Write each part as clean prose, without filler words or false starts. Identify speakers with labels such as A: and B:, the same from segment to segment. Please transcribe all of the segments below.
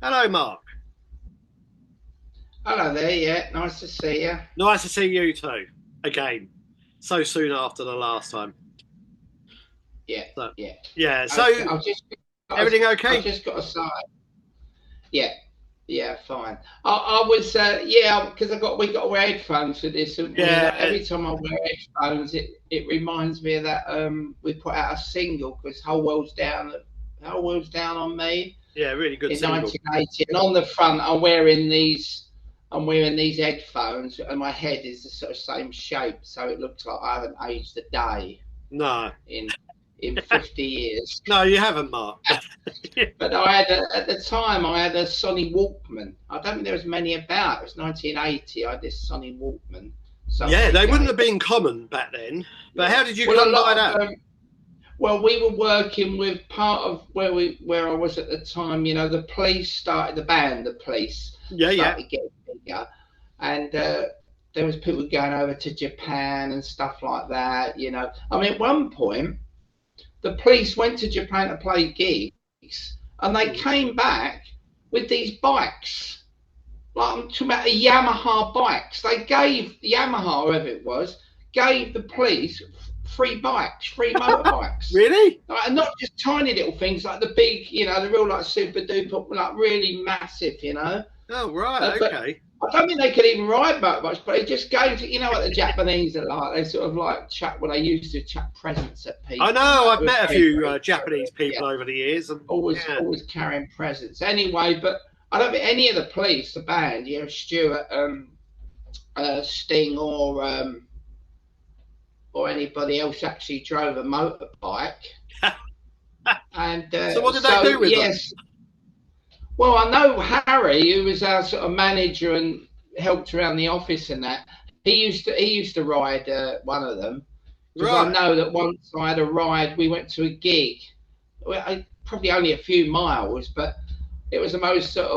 A: Hello, Mark.
B: Hello there, yeah, nice to see you.
A: Nice to see you too. Again, so soon after the last time.
B: Yeah,
A: So,
B: yeah.
A: yeah. So
B: Okay,
A: everything
B: I've
A: okay?
B: just got to say, yeah, yeah, fine. I was, yeah, because we got to wear headphones for this, and we like
A: Yeah,
B: every time I wear headphones, it reminds me of that we put out a single because whole world's down on me
A: yeah. Really good
B: in
A: single.
B: 1980, and on the front I'm wearing these headphones, and my head is the sort of same shape, so it looks like I haven't aged a day
A: No,
B: in 50 years.
A: no, you haven't, Mark.
B: But at the time I had a Sony Walkman. I don't think there was many about. It was 1980. I had this Sony Walkman.
A: Yeah,
B: Somebody
A: they wouldn't
B: gave.
A: have been common back then. But
B: Yeah.
A: how did you
B: Well, a
A: come by
B: lot of
A: that?
B: well, we were working with part of where I was at the time. You know, the police started the band. The police
A: Yeah, yeah.
B: started getting bigger, and there was people going over to Japan and stuff like that. You know, I mean, at one point the police went to Japan to play gigs, and they
A: Mm.
B: came back with these bikes. Like I'm talking about the Yamaha bikes. They gave Yamaha, whoever it was, gave the police free bikes, free motorbikes.
A: Really?
B: Like, and not just tiny little things like the big, you know, the real like super duper, like really massive, you know.
A: Oh, right.
B: But
A: Okay.
B: I don't think they could even ride motorbikes, but they just gave, you know what the Japanese are like. They sort of like chuck, well, they used to chuck presents at people.
A: I know.
B: Like,
A: I've met a
B: very,
A: few
B: very,
A: Japanese
B: yeah,
A: people over the years, and yeah,
B: always carrying presents. Anyway, but I don't think any of the police, the band, you know, Stuart, Sting, or anybody else actually drove a motorbike. And
A: so what did they do with them?
B: yes, well, I know Harry, who was our sort of manager and helped around the office and that. He used to ride one of them because I
A: Right.
B: know that once I had a ride. We went to a gig, probably only a few miles, but it was the most sort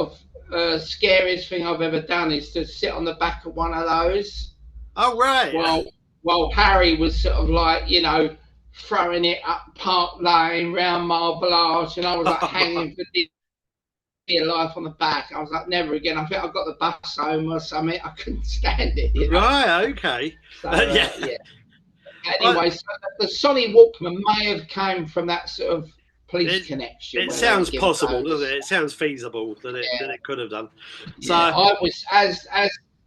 B: of scariest thing I've ever done is to sit on the back of one of those
A: Oh, right.
B: while Harry was sort of like, you know, throwing it up Park Lane, round Marble Arch, and I was like hanging for dear life on the back. I was like, never again. I think I got the bus home or something. I couldn't stand it, you know.
A: Right. Okay.
B: So
A: Yeah.
B: yeah.
A: I,
B: Anyway, so the Sony Walkman may have came from that sort of police
A: it
B: connection
A: it
B: where they were
A: sounds
B: giving
A: possible, doesn't
B: those.
A: it? It sounds feasible that
B: Yeah,
A: it could have done.
B: yeah.
A: So
B: I was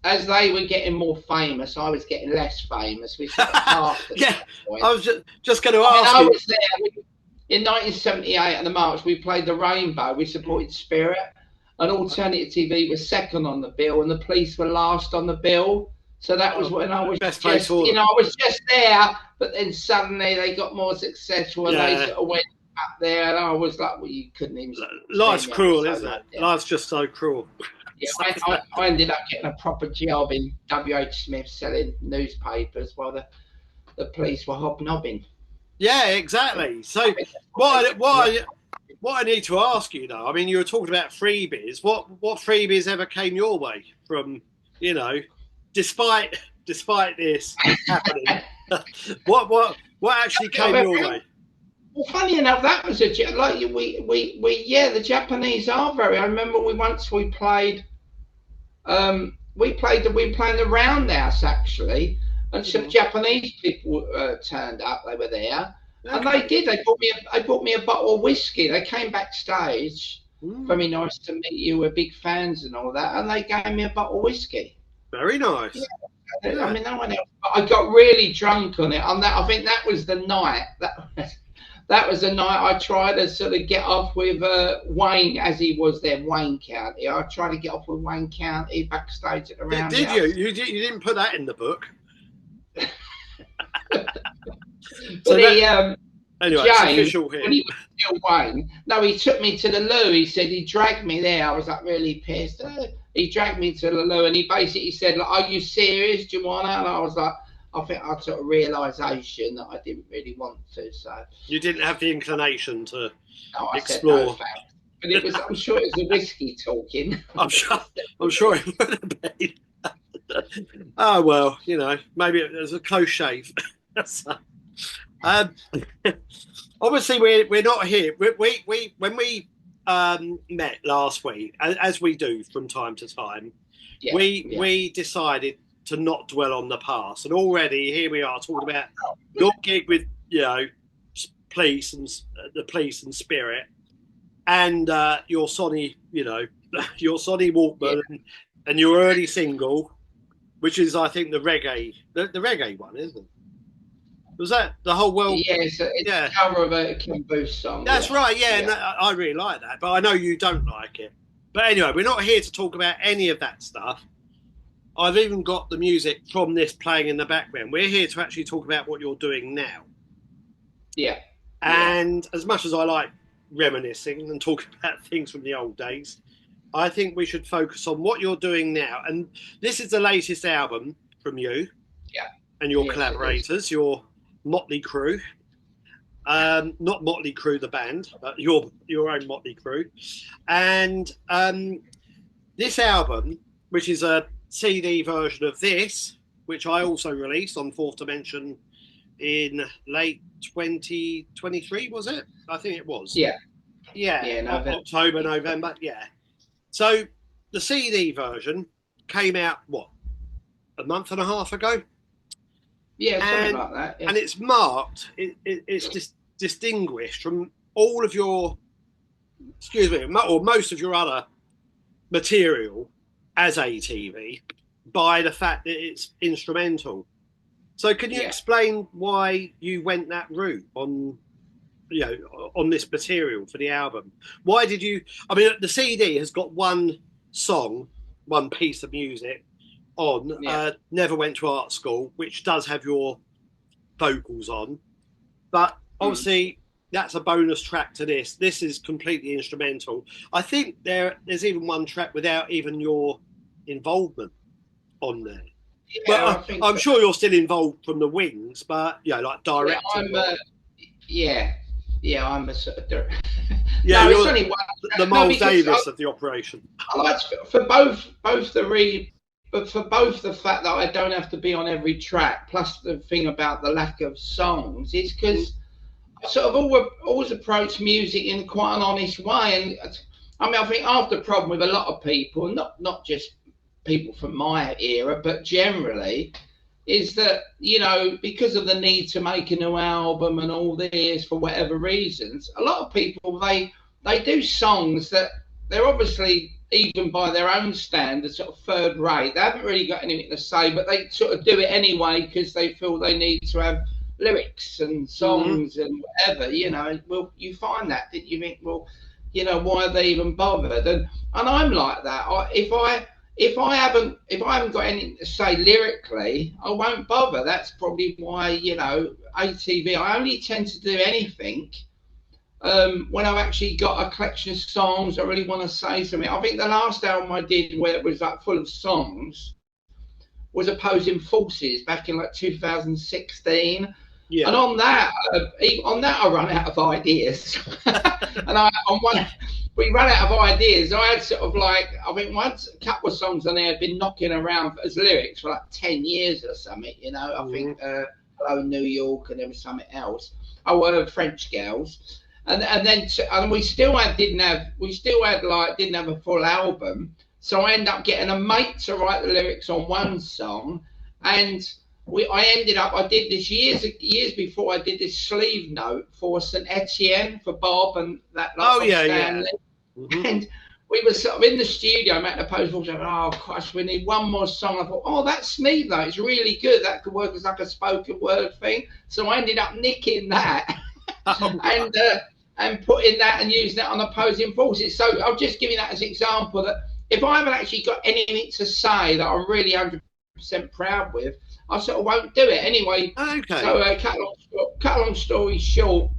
B: as they were getting more famous, I was getting less famous. We sort of half at
A: yeah,
B: that point.
A: I was just going to
B: I mean,
A: ask
B: I
A: you.
B: was there in 1978 at the March. We played the Rainbow. We supported Spirit, and Alternative TV was second on the bill, and the Police were last on the bill. So that was
A: Oh,
B: when I was
A: best place
B: just,
A: for
B: you
A: them.
B: know, I was just there. But then suddenly they got more successful, and they
A: Yeah,
B: sort of went up there, and I was like, well, you couldn't even
A: life's
B: stand me up for
A: cruel,
B: so
A: isn't
B: long.
A: it?
B: Yeah.
A: Life's just so cruel.
B: Yeah, I ended up getting a proper job in WH Smith selling newspapers while the police were hobnobbing.
A: Yeah,
B: Yeah.
A: exactly.
B: I
A: So
B: think that's
A: what I,
B: yeah.
A: what I, what I need to ask you though, I mean, you were talking about freebies. What freebies ever came your way from, you know, despite this happening? what actually came your way?
B: Well, funny enough, that was like yeah, the Japanese are very. I remember we played the Roundhouse actually, and some Japanese people turned up. They were there, and
A: Okay.
B: they bought me a bottle of whiskey. They came backstage.
A: Mm,
B: Very nice to meet you. We're big fans and all that, and they gave me a bottle of whiskey.
A: very
B: Yeah,
A: nice.
B: I
A: Yeah.
B: mean, no one else. I got really drunk on it. On that, I think that was the night that was the night I tried to sort of get off with Wayne, as he was there, Wayne County. I tried to get off with Wayne County backstage at the
A: Did you?
B: Roundhouse.
A: You didn't put that in the book.
B: But
A: So that anyway, it's
B: James,
A: official here.
B: when he was still Wayne, no, he took me to the loo. He said he dragged me there. I was like really pissed. He dragged me to the loo and he basically said, like, "Are you serious? Do you want to?" And I was like, I think I took a realization that I didn't really want to. So
A: You didn't have the inclination to
B: no, I said no
A: explore.
B: thanks. But it was, I'm sure it was the whiskey talking.
A: I'm sure. I'm sure it would have been. Oh well, you know, maybe it was a close shave. So, um, obviously, we're not here. We when we met last week, as we do from time to time,
B: Yeah,
A: we decided to not dwell on the past, and already here we are talking about your gig with police and the police and Spirit, and your Sonny, your Sonny Walkman, and your early single, which is I think the reggae one, isn't it? Was that the whole world?
B: Yeah, it's a cover of a Kim Booth song.
A: That's right, yeah. And I really like that, but I know you don't like it. But anyway, we're not here to talk about any of that stuff. I've even got the music from this playing in the background. We're here to actually talk about what you're doing now.
B: Yeah.
A: And as much as I like reminiscing and talking about things from the old days, I think we should focus on what you're doing now. And this is the latest album from you.
B: Yeah.
A: And your collaborators, your Motley Crue, not Motley Crue the band, but your own Motley Crue, and this album, which is a CD version of this, which I also released on Fourth Dimension in late 2023, was it? I think it was.
B: Yeah,
A: October, November. Yeah. So the CD version came out a month and a half ago.
B: Yeah, something like that. Yeah.
A: And it's marked, it's distinguished from all of your, or most of your other material as ATV by the fact that it's instrumental. So can you explain why you went that route on this material for the album? Why did you, the CD has got one song, one piece of music, Never Went to Art School, which does have your vocals on, but obviously that's a bonus track to this. This is completely instrumental. I think there's even one track without even your involvement on there.
B: Yeah,
A: but I'm sure you're still involved from the wings, but like directing.
B: I'm a sort of
A: you're it's only one the Miles Davis of the operation.
B: I like for both but for both the fact that I don't have to be on every track, plus the thing about the lack of songs, it's because I sort of always approach music in quite an honest way. And I think half the problem with a lot of people, not just people from my era, but generally, is that, because of the need to make a new album and all this for whatever reasons, a lot of people, they do songs that they're obviously, even by their own standards, sort of third rate. They haven't really got anything to say, but they sort of do it anyway because they feel they need to have lyrics and songs and whatever, Well, you find that you think, well, why are they even bothered? And I'm like that. If I haven't got anything to say lyrically, I won't bother. That's probably why, ATV, I only tend to do anything when I've actually got a collection of songs I really want to say something. I think the last album I did where it was like full of songs was Opposing Forces back in like 2016. Yeah. And on that I run out of ideas. And we ran out of ideas. I had sort of I think once a couple of songs on there had been knocking around as lyrics for like 10 years or something, I think Hello New York, and there was something else. French Girls. And then we still didn't have a full album. So I ended up getting a mate to write the lyrics on one song, and I did this years before I did this sleeve note for St. Etienne for Bob and that. Stanley. Mm-hmm. And we were sort of in the studio making a post. Oh Christ, we need one more song. I thought, oh, that's neat though. It's really good. That could work as like a spoken word thing. So I ended up nicking that and putting that and using that on Opposing Forces. So I'm just giving that as an example that if I haven't actually got anything to say that I'm really 100% proud with, I sort of won't do it anyway.
A: Okay.
B: So cut a long story short,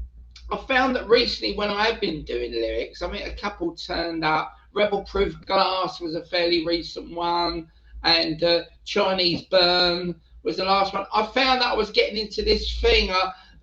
B: I found that recently when I have been doing lyrics, a couple turned up. Rebel Proof Glass was a fairly recent one, and Chinese Burn was the last one. I found that I was getting into this thing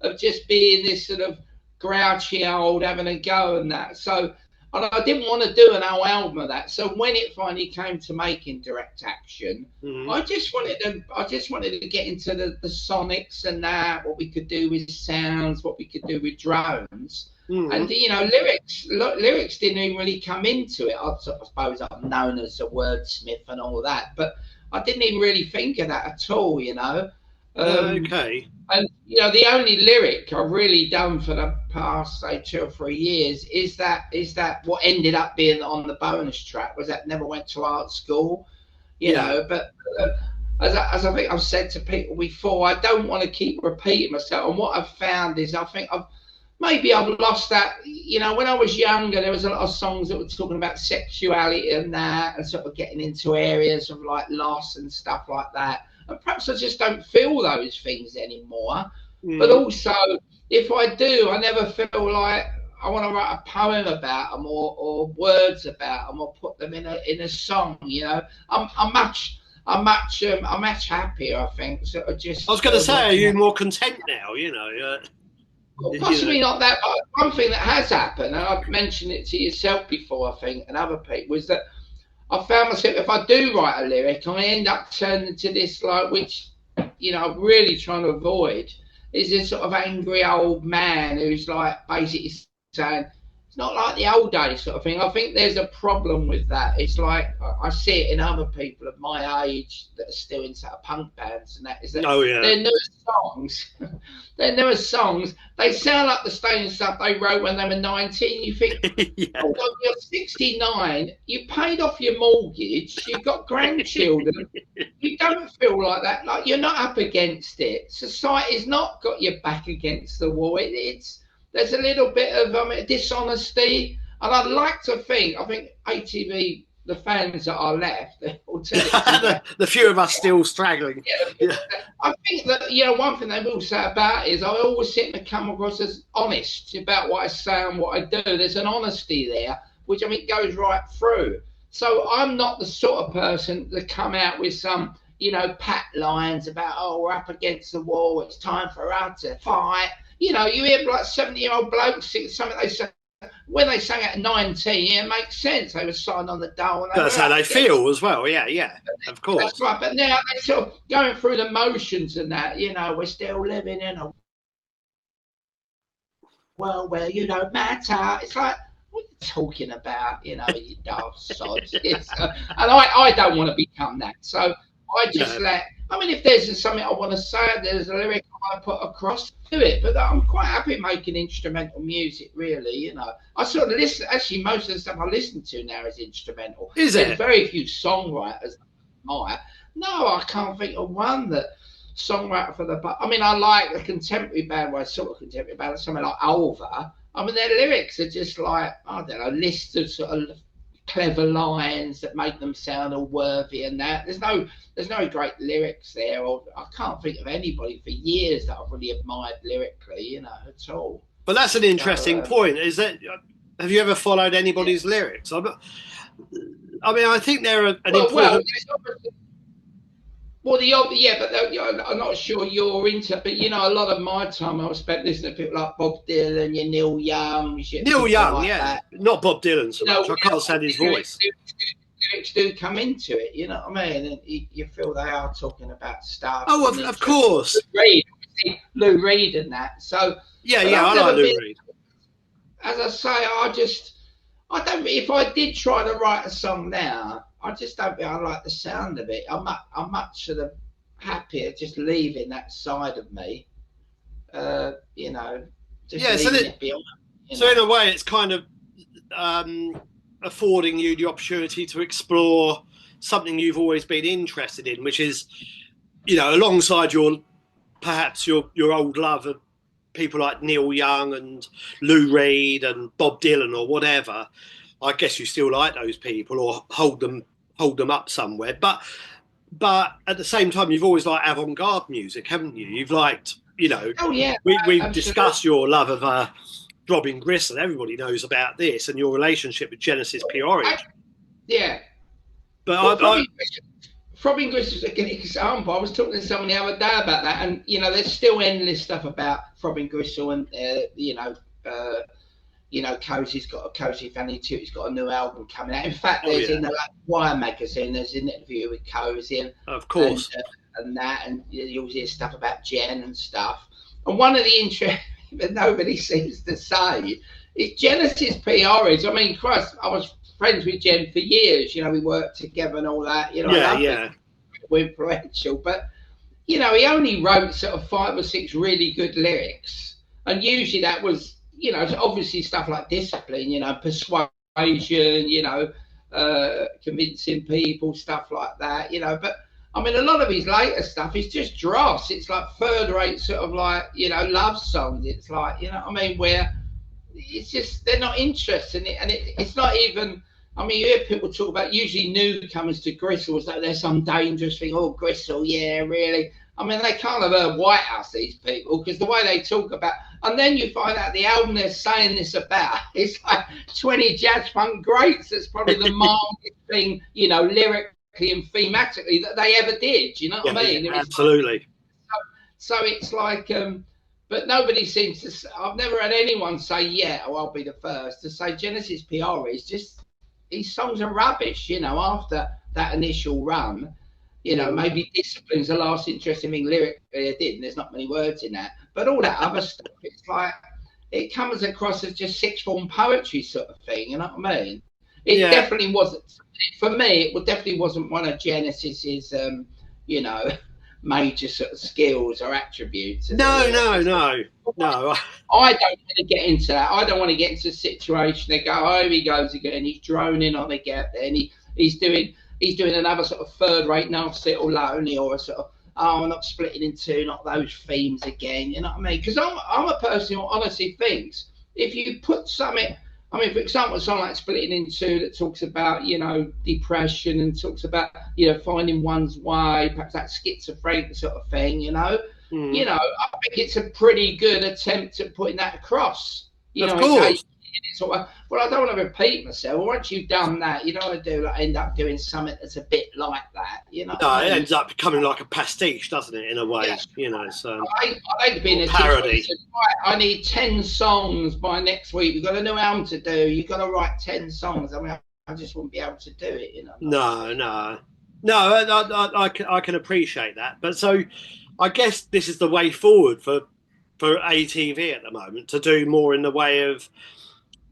B: of just being this sort of grouchy old having a go and that. So I didn't want to do an whole album of that. So when it finally came to making Direct Action, I just wanted to get into the sonics and that, what we could do with sounds, what we could do with drones. And you know, lyrics didn't even really come into it. I suppose I'm known as a wordsmith and all that, but I didn't even really think of that at all. You know.
A: Okay.
B: And you know, the only lyric I've really done for the past, say, 2 or 3 years is that what ended up being on the bonus track was that Never Went to Art School. You know, but as I think I've said to people before, I don't want to keep repeating myself. And what I've found is I think I've lost that. You know, when I was younger, there was a lot of songs that were talking about sexuality and that, and sort of getting into areas of like loss and stuff like that. And perhaps I just don't feel those things anymore. But also, if I do, I never feel like I want to write a poem about them or words about them or put them in a song. You know, I'm much happier, I think. Sort of just.
A: I was going to say, are you more content now? You know.
B: Well, possibly not that, but one thing that has happened, and I've mentioned it to yourself before, I think, and other people, is that I found myself, if I do write a lyric, I end up turning to this, like, which, you know, I'm really trying to avoid, is this sort of angry old man who's, like, basically saying, it's not like the old days sort of thing. I think there's a problem with that. It's like, I see it in other people of my age that are still in sort of punk bands and that, is that their newer songs, they sound like the same stuff they wrote when they were 19. You think, oh, well, you're 69, you paid off your mortgage, you've got grandchildren, you don't feel like that. Like, you're not up against it. Society's not got your back against the wall. There's a little bit of dishonesty, and I'd like to think, I think ATV, the fans that are left,
A: the few of us still straggling.
B: Yeah. I think that, you know, one thing they will say about it is I always seem to come across as honest about what I say and what I do. There's an honesty there, which I think goes right through. So I'm not the sort of person to come out with some, you know, pat lines about, oh, we're up against the wall, it's time for us to fight. You know, you hear like 70-year-old blokes sing something they say. When they sang at 19, it makes sense. They were signed on the door.
A: That's how they feel as well. Yeah, of course.
B: That's right. But now they're sort of going through the motions and that. You know, we're still living in a world where you don't matter. It's like, what are you talking about? You know, you daft sods. And I don't want to become that. So I just I mean, if there's something I want to say, there's a lyric I want to put across, do it. But I'm quite happy making instrumental music, really, you know. I sort of listen, actually, most of the stuff I listen to now is instrumental. There's very few songwriters. No, I can't think of one that songwriter for the... I mean, I like a contemporary band, something like Ulva. I mean, their lyrics are just like, I don't know, lists of sort of clever lines that make them sound all worthy and that. There's no great lyrics there, or I can't think of anybody for years that I've really admired lyrically, you know, at all.
A: But that's an interesting point. Is that, have you ever followed anybody's lyrics? I mean, I think they're an important...
B: but I'm not sure you're into it. But, you know, a lot of my time I was spent listening to people like Bob Dylan, Neil Young.
A: Neil Young,
B: like that.
A: Not Bob Dylan so much. I can't stand his voice.
B: Lyrics do come into it, you know what I mean? And you feel they are talking about stuff.
A: Oh, of course.
B: Lou Reed and that. So
A: I like Lou Reed.
B: As I say, I don't. If I did try to write a song now, I just don't think I like the sound of it. I'm much sort of happier just leaving that side of me. You know, just leaving it beyond.
A: So in a way, it's kind of affording you the opportunity to explore something you've always been interested in, which is, you know, alongside perhaps your old love of people like Neil Young and Lou Reed and Bob Dylan or whatever. I guess you still like those people or hold them up somewhere, but at the same time, you've always liked avant-garde music, haven't you? You've liked, you know.
B: Oh yeah.
A: We've discussed your love of Throbbing Gristle. Everybody knows about this and your relationship with Genesis P-Orridge.
B: Yeah.
A: But
B: Throbbing Gristle is a good example. I was talking to someone the other day about that, and you know, there's still endless stuff about Throbbing Gristle, and Cozy's got a Cozy Family too. He's got a new album coming out. In fact, there's in the Wire magazine, there's an interview with Cozy, and
A: of course,
B: and you'll hear stuff about Jen and stuff. And one of the that nobody seems to say is Genesis P-Orridge. I mean, Christ, I was friends with Jen for years. You know, we worked together and all that. You know, I love it. We're influential, but you know, he only wrote sort of 5 or 6 really good lyrics, and usually that was, you know, obviously stuff like Discipline, you know, Persuasion, you know, convincing people, stuff like that, you know. But I mean, a lot of his later stuff is just dross. It's like third-rate sort of like, you know, love songs. It's like, you know what I mean, where it's just they're not interested in it, and it's not even. I mean, you hear people talk about usually newcomers to Gristle as though there's some dangerous thing. Oh, Gristle, yeah, really. I mean, they can't have heard White House, these people, because the way they talk about, and then you find out the album they're saying this about, it's like 20 jazz funk greats. That's probably the mildest thing, you know, lyrically and thematically that they ever did. You know what I mean?
A: Yeah, absolutely.
B: Like, so it's like, but nobody seems to. I've never had anyone say, "Yeah, oh, I'll be the first to say Genesis PR is just these songs are rubbish." You know, after that initial run, you know, maybe Discipline's the last interesting thing lyrically I did, and there's not many words in that. But all that other stuff, it's like it comes across as just sixth form poetry sort of thing. You know what I mean? It definitely wasn't for me. It definitely wasn't one of Genesis's, you know, major sort of skills or attributes.
A: No.
B: I don't want to get into that. I don't want to get into a situation they go, oh, here he goes again. He's droning on again, and he's doing another sort of third-rate Nasty Little Lonely, or a sort of, oh, I'm not splitting in two, not those themes again. You know what I mean? Because I'm a person who honestly thinks if you put something. I mean, for example, a song like Splitting in Two that talks about, you know, depression and talks about, you know, finding one's way, perhaps that schizophrenic sort of thing, you know. You know, I think it's a pretty good attempt at putting that across. You know,
A: of course.
B: Well, I don't want to repeat myself. Once you've done that, you don't want to do like end up doing something that's a bit like that. You know,
A: no, it ends up becoming like a pastiche, doesn't it? In a way, you know. So
B: I hate being a parody. I need 10 songs by next week. We've got a new album to do. You've got to write 10 songs. I mean, I just wouldn't be able to do it. You know.
A: No. I can appreciate that, but so I guess this is the way forward for ATV at the moment, to do more in the way of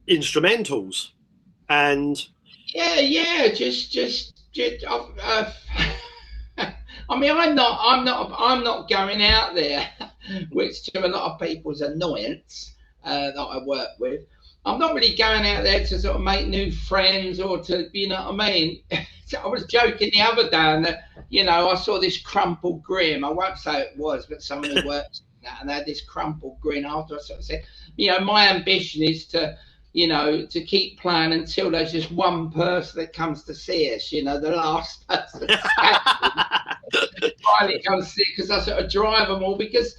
A: instrumentals and just I mean, I'm not going out there, which to a lot of people's annoyance that I work with, I'm not really going out there to sort of make new friends or to, you know what I mean. I was joking the other day, and you know, I saw this crumpled grin. I won't say it was, but someone who works in that, and they had this crumpled grin after I sort of said, you know, my ambition is to, you know, to keep playing until there's just one person that comes to see us, you know, the last person finally comes to see, because I sort of drive them all, because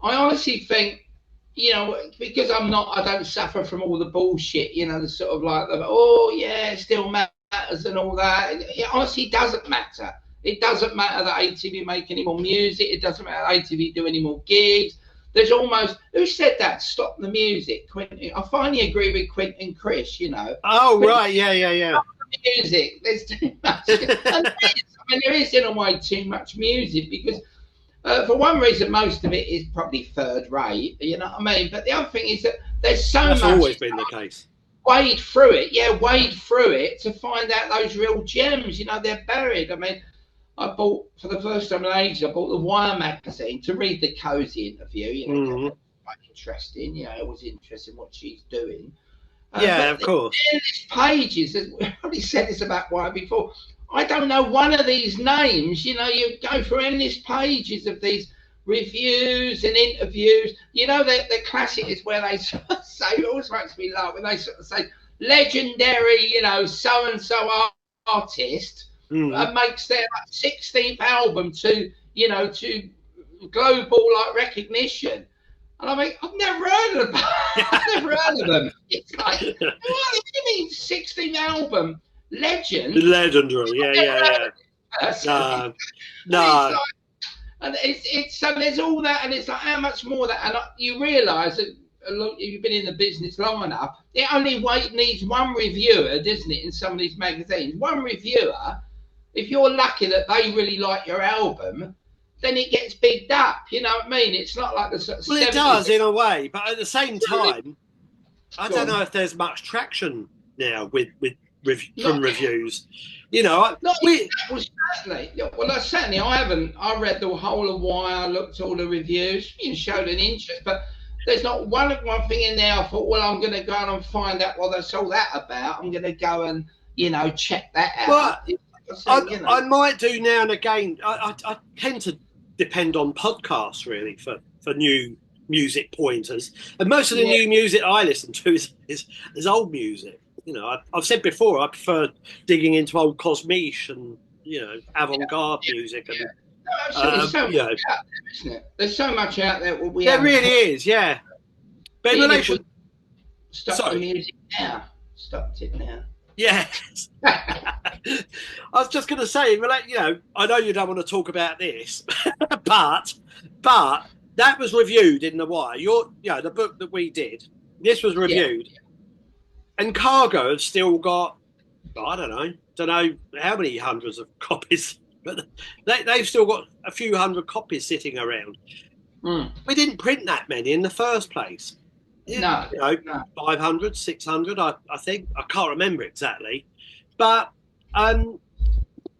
A: I honestly think, you know, because I don't suffer from all the bullshit, you know, the sort of like, oh yeah, it still matters and all that. It honestly doesn't matter. It doesn't matter that ATV make any more music. It doesn't matter that ATV do any more gigs. There's almost, who said that? Stop the music. Quentin. I finally agree with Quentin and Chris, you know. Oh, Quentin, right, yeah.
B: Stop the music. There's too much. And there is in a way too much music, because for one reason, most of it is probably third rate, you know what I mean? But the other thing is that there's so much.
A: That's always been the case.
B: Wade through it to find out those real gems, you know, they're buried. I mean, I bought, for the first time in ages, I bought the Wire magazine to read the Cozy interview. You know, quite interesting. You know, it was interesting what she's doing.
A: Yeah, of course.
B: There's pages. I've already said this about Wire before. I don't know one of these names. You know, you go through endless pages of these reviews and interviews. You know, the classic is where they sort of say, it always makes me laugh when they sort of say, legendary, you know, so-and-so artist. Makes their 16th album to, you know, to global like recognition, and I mean, I've never heard of them. It's like, what do you mean 16th album? Legendary,
A: yeah. No.
B: And it's so there's all that, and it's like, how much more that, and you realise that you've been in the business long enough, it only needs one reviewer, doesn't it, in some of these magazines, one reviewer. If you're lucky that they really like your album, then it gets bigged up. You know what I mean? It's not like the sort of
A: Well, it does in a way, but at the same time, I don't know if there's much traction now with from reviews. You know,
B: certainly. Well, certainly, I haven't. I read the whole of Wire, I looked at all the reviews, you showed an interest, but there's not one thing in there. I thought, well, I'm going to go and find out what that's all that about. I'm going to go and check that out.
A: Well, I might do now and again. I tend to depend on podcasts really for new music pointers, and most of the new music I listen to is old music. You know, I've said before I prefer digging into old Cosmiche and avant-garde music. And,
B: absolutely, so much out there, isn't it? There's so much out there.
A: There really is, yeah. But in relation,
B: stop the music now. Stopped it now.
A: Yes. I was just going to say, I know you don't want to talk about this, but that was reviewed in the Wire. The book that we did, this was reviewed, and Cargo have still got, I don't know how many hundreds of copies, but they've still got a few hundred copies sitting around. We didn't print that many in the first place.
B: No.
A: 500, 600, I think. I can't remember exactly. But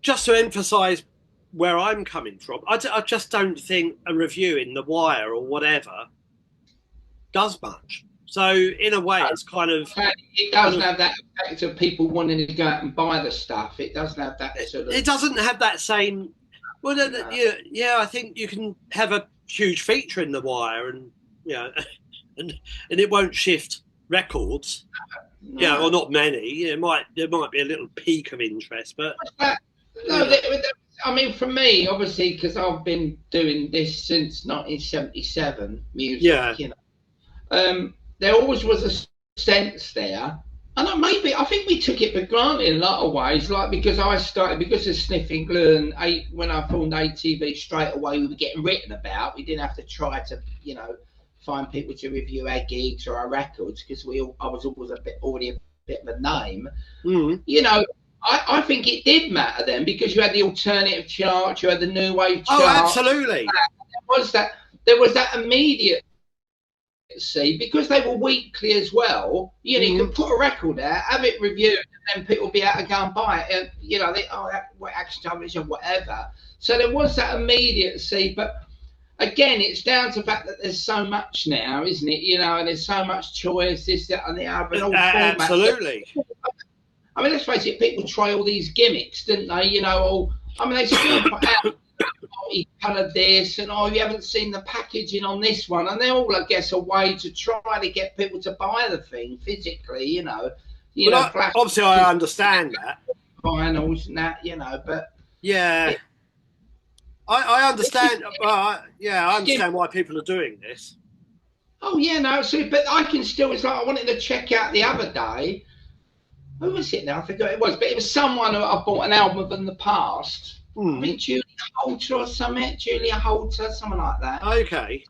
A: just to emphasise where I'm coming from, I just don't think a review in the Wire or whatever does much. So in a way, it's kind of...
B: It doesn't have that effect of people wanting to go out and buy the stuff. It doesn't have that sort of...
A: It doesn't have that same... Well, no. I think you can have a huge feature in the Wire and, and it won't shift records.
B: No.
A: Or not many. There might be a little peak of interest, but...
B: I mean, for me, obviously, because I've been doing this since 1977, music, there always was a sense there, and I think we took it for granted in a lot of ways, like because of Sniffin Glue, and when I formed ATV, straight away we were getting written about. We didn't have to try to, find people to review our gigs or our records, because I was always already a bit of a name. I think it did matter then, because you had the alternative chart, you had the new wave chart.
A: Oh, absolutely.
B: There was that immediate. Because they were weekly as well, you could put a record out, have it reviewed, and then people would be able to go and buy it, and Action Television, whatever. So there was that immediacy, but again, it's down to the fact that there's so much now, isn't it? And there's so much choice, this, that, and the other, and all formats.
A: Absolutely.
B: I mean, let's face it, people try all these gimmicks, didn't they? They still put out multi-coloured this, and you haven't seen the packaging on this one, and they're all, I guess, a way to try to get people to buy the thing physically,
A: obviously, I understand that.
B: Vinyls and that, but
A: yeah, I understand. I understand why people are doing this.
B: Oh yeah, no, so but I can still. It's like I wanted to check out the other day. Who was it now? I forgot it was, but it was someone who I bought an album of in the past. I think Julia Holter or something. Something like that.
A: Okay.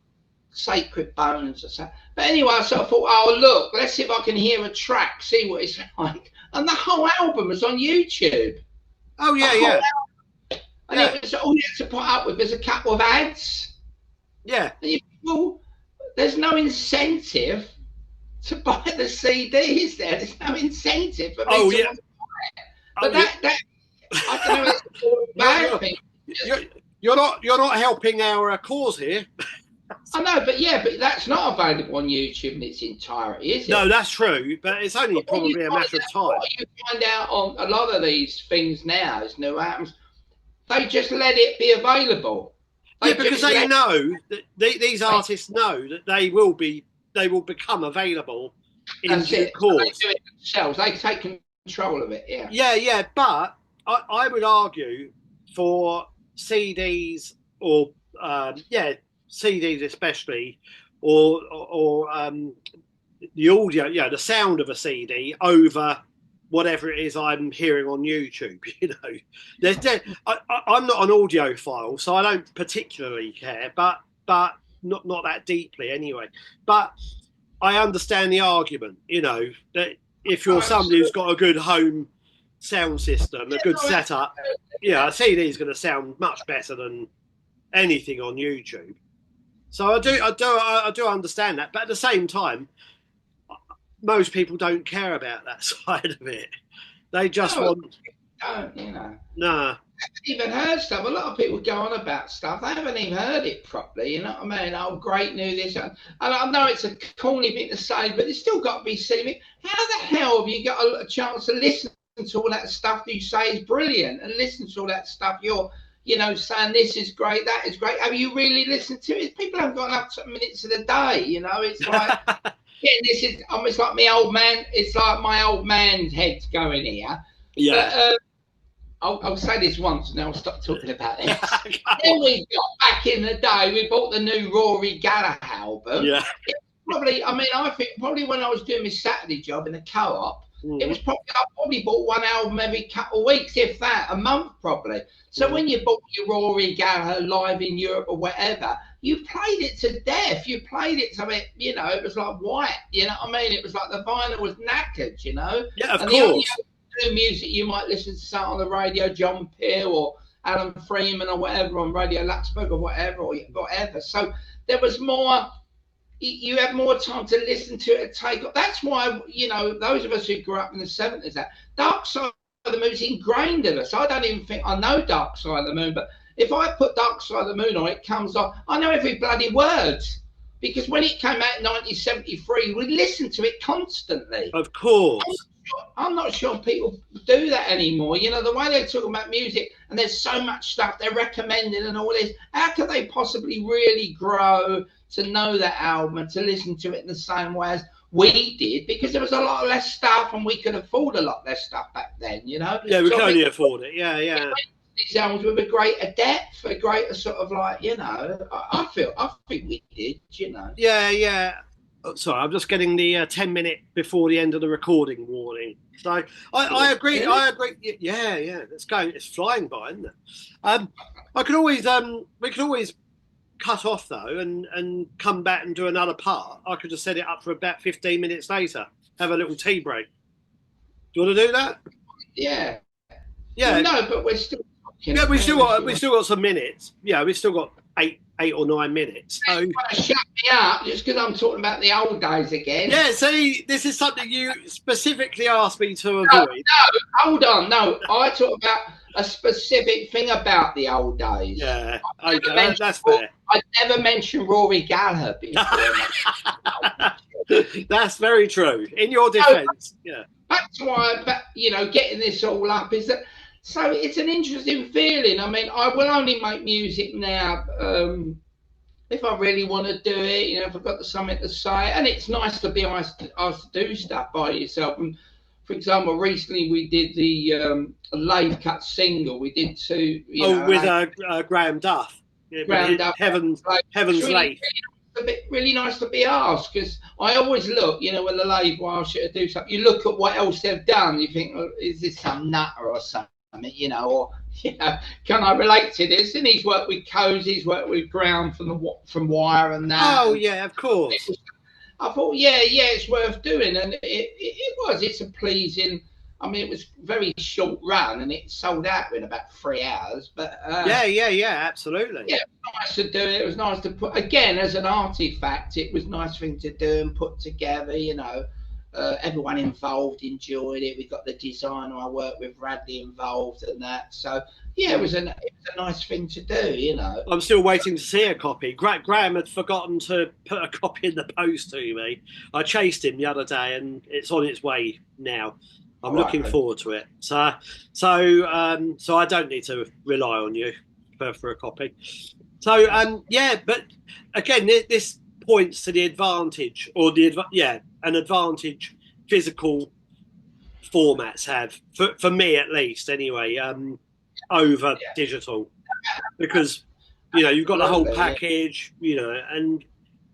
B: Sacred Bones or something. But anyway, I sort of thought, oh, look, let's see if I can hear a track, see what it's like. And the whole album was on YouTube.
A: Oh, yeah.
B: And it was all you had to put up with. There's a couple of ads.
A: Yeah.
B: And there's no incentive to buy the CDs there. There's no incentive for me to buy it. But that I don't know. It's bad thing.
A: You're not helping our cause here.
B: I know, but that's not available on YouTube in its entirety, is it?
A: No, that's true, but it's only probably a matter of time.
B: What you find out on a lot of these things now, as new albums, they just let it be available.
A: Because they know that these artists know that they will become available in due course.
B: They do it themselves. They take control of it. Yeah.
A: Yeah, but I would argue for CDs or CDs especially, or the audio, the sound of a CD over whatever it is I'm hearing on YouTube. I'm not an audiophile, so I don't particularly care, but not that deeply anyway. But I understand the argument, that if you're somebody who's got a good home sound system, a good setup, a CD is going to sound much better than anything on YouTube. So I do understand that, but at the same time, most people don't care about that side of it. They just want.
B: Don't, you know.
A: Nah.
B: I haven't even heard stuff. A lot of people go on about stuff. They haven't even heard it properly. You know what I mean? Oh, great news! This, and I know it's a corny thing to say, but it's still got to be seen. How the hell have you got a chance to listen to all that stuff that you say is brilliant, and listen to all that stuff you're, saying this is great, that is great? Have you really listened to it? People haven't got enough minutes of the day. It's like, this is almost like my old man. It's like my old man's head's going here.
A: Yeah.
B: But, I'll say this once and then I'll stop talking about this. Then we got back in the day, we bought the new Rory Gallagher album.
A: Yeah.
B: I think probably when I was doing my Saturday job in the co-op, it was probably, I probably bought one album every couple of weeks, if that, a month probably. So when you bought your Rory Gallagher live in Europe or whatever, you played it to death. You played it to it, it was like white, It was like the vinyl was knackered,
A: Yeah, of course.
B: New music you might listen to something on the radio, John Peel or Alan Freeman or whatever on Radio Luxembourg or whatever. So there was more, you had more time to listen to it, take off. That's why, those of us who grew up in the 70s, that Dark Side of the Moon is ingrained in us. I don't even think I know Dark Side of the Moon, but if I put Dark Side of the Moon on, it comes on. I know every bloody word. Because when it came out in 1973, we listened to it constantly.
A: Of course.
B: I'm not sure people do that anymore. The way they're talking about music, and there's so much stuff they're recommending and all this. How could they possibly really grow to know that album and to listen to it in the same way as we did? Because there was a lot less stuff, and we could afford a lot less stuff back then.
A: Yeah, we could only afford it. Yeah.
B: These albums with a greater depth, a greater sort of like, I think we did.
A: Yeah. Sorry, I'm just getting the 10-minute before the end of the recording warning. So I agree.
B: Really?
A: I agree. Yeah. It's flying by, isn't it? We could always cut off though and come back and do another part. I could just set it up for about 15 minutes later. Have a little tea break. Do you want to do that?
B: Yeah.
A: Yeah.
B: Well, no, but we're still.
A: Yeah, we still got some minutes. Yeah, we've still got eight or 9 minutes. So
B: shut me up just because I'm talking about the old days again.
A: Yeah, see, this is something you specifically asked me to avoid.
B: No, hold on. No, I talk about a specific thing about the old days.
A: Yeah, okay, that's fair.
B: I never mentioned Rory Gallagher before.
A: That's very true. In your defence, yeah.
B: That's why, getting this all up is that. So it's an interesting feeling. I will only make music now if I really want to do it, if I've got something to say. And it's nice to be asked to do stuff by yourself. And for example, recently we did the live cut single. We did two.
A: With Graham Duff. Yeah,
B: Graham Duff.
A: Heaven's
B: really,
A: Late.
B: Really nice to be asked, because I always look, when the label asks you to do something, you look at what else they've done. You think, is this some nutter or something? Can I relate to this? And he's worked with Cozy, he's worked with Brown from Wire and that.
A: Oh yeah, of course.
B: I thought, it's worth doing, and it's a pleasing. It was very short run, and it sold out in about 3 hours. But
A: yeah, absolutely.
B: Yeah, it was nice to do it. It was nice to put again as an artifact. It was a nice thing to do and put together. Everyone involved enjoyed it. We got the designer I worked with, Radley, involved and that. So it was a nice thing to do.
A: I'm still waiting to see a copy. Graham had forgotten to put a copy in the post to me. I chased him the other day, and it's on its way now. I'm looking forward to it. So I don't need to rely on you for a copy. So but again, this points to the advantage, an advantage physical formats have for me at least anyway, over digital, because you've got the whole package, and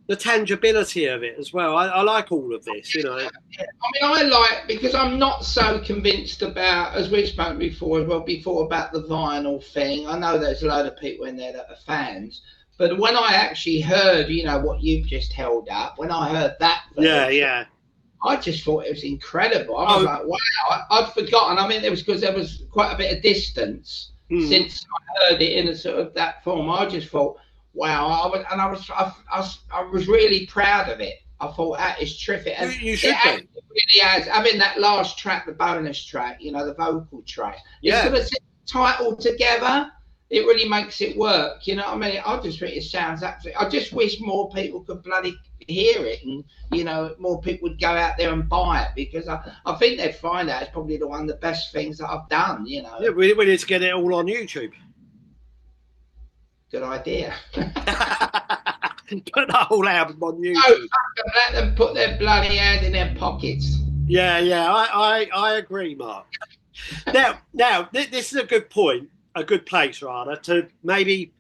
A: the tangibility of it as well. I like all of this,
B: I like, because I'm not so convinced about, as we've spoken before about the vinyl thing. I know there's a load of people in there that are fans. But when I actually heard, what you've just held up, when I heard that version, I just thought it was incredible. I was like, wow, I'd forgotten. It was because there was quite a bit of distance. since I heard it in a sort of that form. I just thought, wow, I was really proud of it. I thought that is terrific. And
A: You should
B: it really has. I mean, that last track, the bonus track, you know, the vocal track.
A: Yeah.
B: It's sort of title together. It really makes it work. You know what I mean? I just think it sounds absolutely. I just wish more people could bloody hear it, and you know, more people would go out there and buy it, because I think they'd find out it's probably one of the best things that I've done. You know.
A: Yeah, we need to get it all on YouTube.
B: Good idea.
A: Put the whole album on YouTube.
B: No, let them put their bloody hand in their pockets.
A: Yeah, I agree, Mark. Now, this is a good point, a good place, rather, to maybe,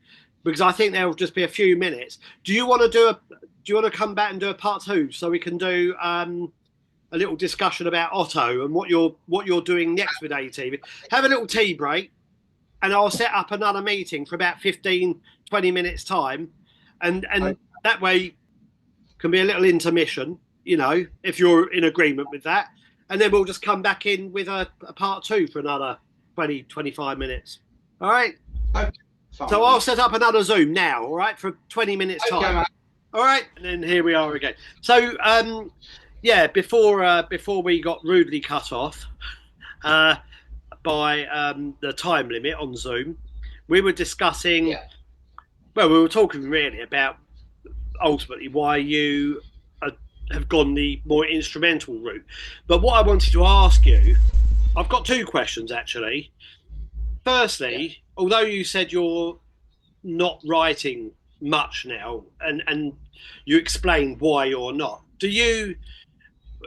A: because I think there will just be a few minutes. Do you want to come back and do a part 2 so we can do a little discussion about Otto and what you're doing next with ATV? Have a little tea break, and I'll set up another meeting for about 15, 20 minutes time. And that way can be a little intermission, you know, if you're in agreement with that. And then we'll just come back in with a part 2 for another 20, 25 minutes. All right?
B: Okay, fine.
A: So I'll set up another Zoom now, all right, for 20 minutes time.
B: Okay, mate. All
A: right? And then here we are again. So, before we got rudely cut off by the time limit on Zoom, we were discussing... Yeah. Well, we were talking really about ultimately why you have gone the more instrumental route. But what I wanted to ask you, I've got 2 questions actually. Firstly, although you said you're not writing much now, and you explained why you're not, do you,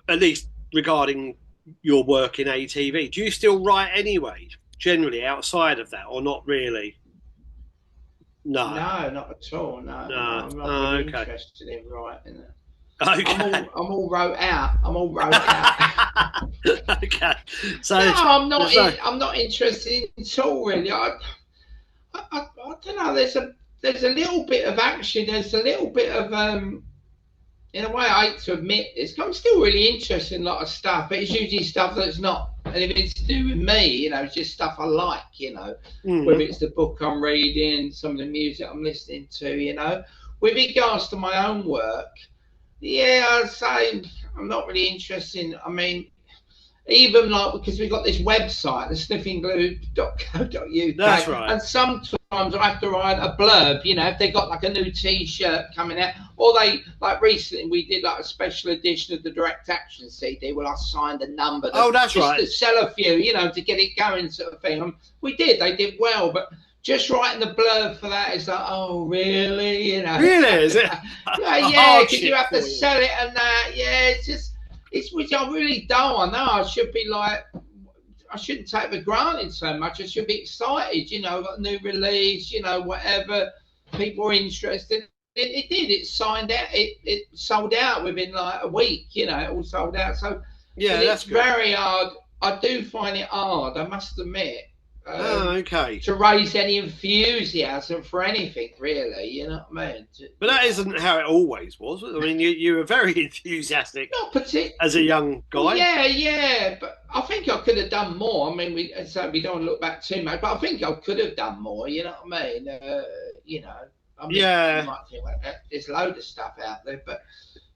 A: at least regarding your work in ATV, do you still write anyway, generally outside of that, or not really? No,
B: not at all. No. I'm not really interested in writing it.
A: Okay.
B: I'm all wrote out.
A: Okay. So
B: no, I'm not. I'm not interested at all. Really. I don't know. There's a little bit of action. There's a little bit of in a way, I hate to admit this, I'm still really interested in a lot of stuff, but it's usually stuff that's not anything to do with me, you know, it's just stuff I like, you know, whether it's the book I'm reading, some of the music I'm listening to, you know. With regards to my own work, I'd say I'm not really interested in, I mean, even like, because we've got this website, the sniffinglue.co.uk.
A: That's right.
B: And sometimes I have to write a blurb, you know, if they got like a new T-shirt coming out, or they, like recently we did like a special edition of the Direct Action CD where I signed a number.
A: That's right.
B: Just to sell a few, you know, to get it going sort of thing. They did well, but just writing the blurb for that is like, oh, really? You know.
A: Really, is it?
B: Yeah, because you have to sell it and that. Yeah, it's which I really don't. I know I should be like, I shouldn't take it for granted so much. I should be excited, you know, got a new release, you know, whatever. People are interested. It did. It signed out. It sold out within like a week, you know, it all sold out. So
A: yeah, that's good.
B: Very hard. I do find it hard, I must admit.
A: Okay.
B: To raise any enthusiasm for anything, really, you know what I mean?
A: But that isn't how it always was. I mean, you were very enthusiastic as a young guy.
B: Yeah, but I think I could have done more. I mean, we don't want to look back too much, but I think I could have done more, you know what I mean? You know, I mean, you might think, well, there's a load of stuff out there, but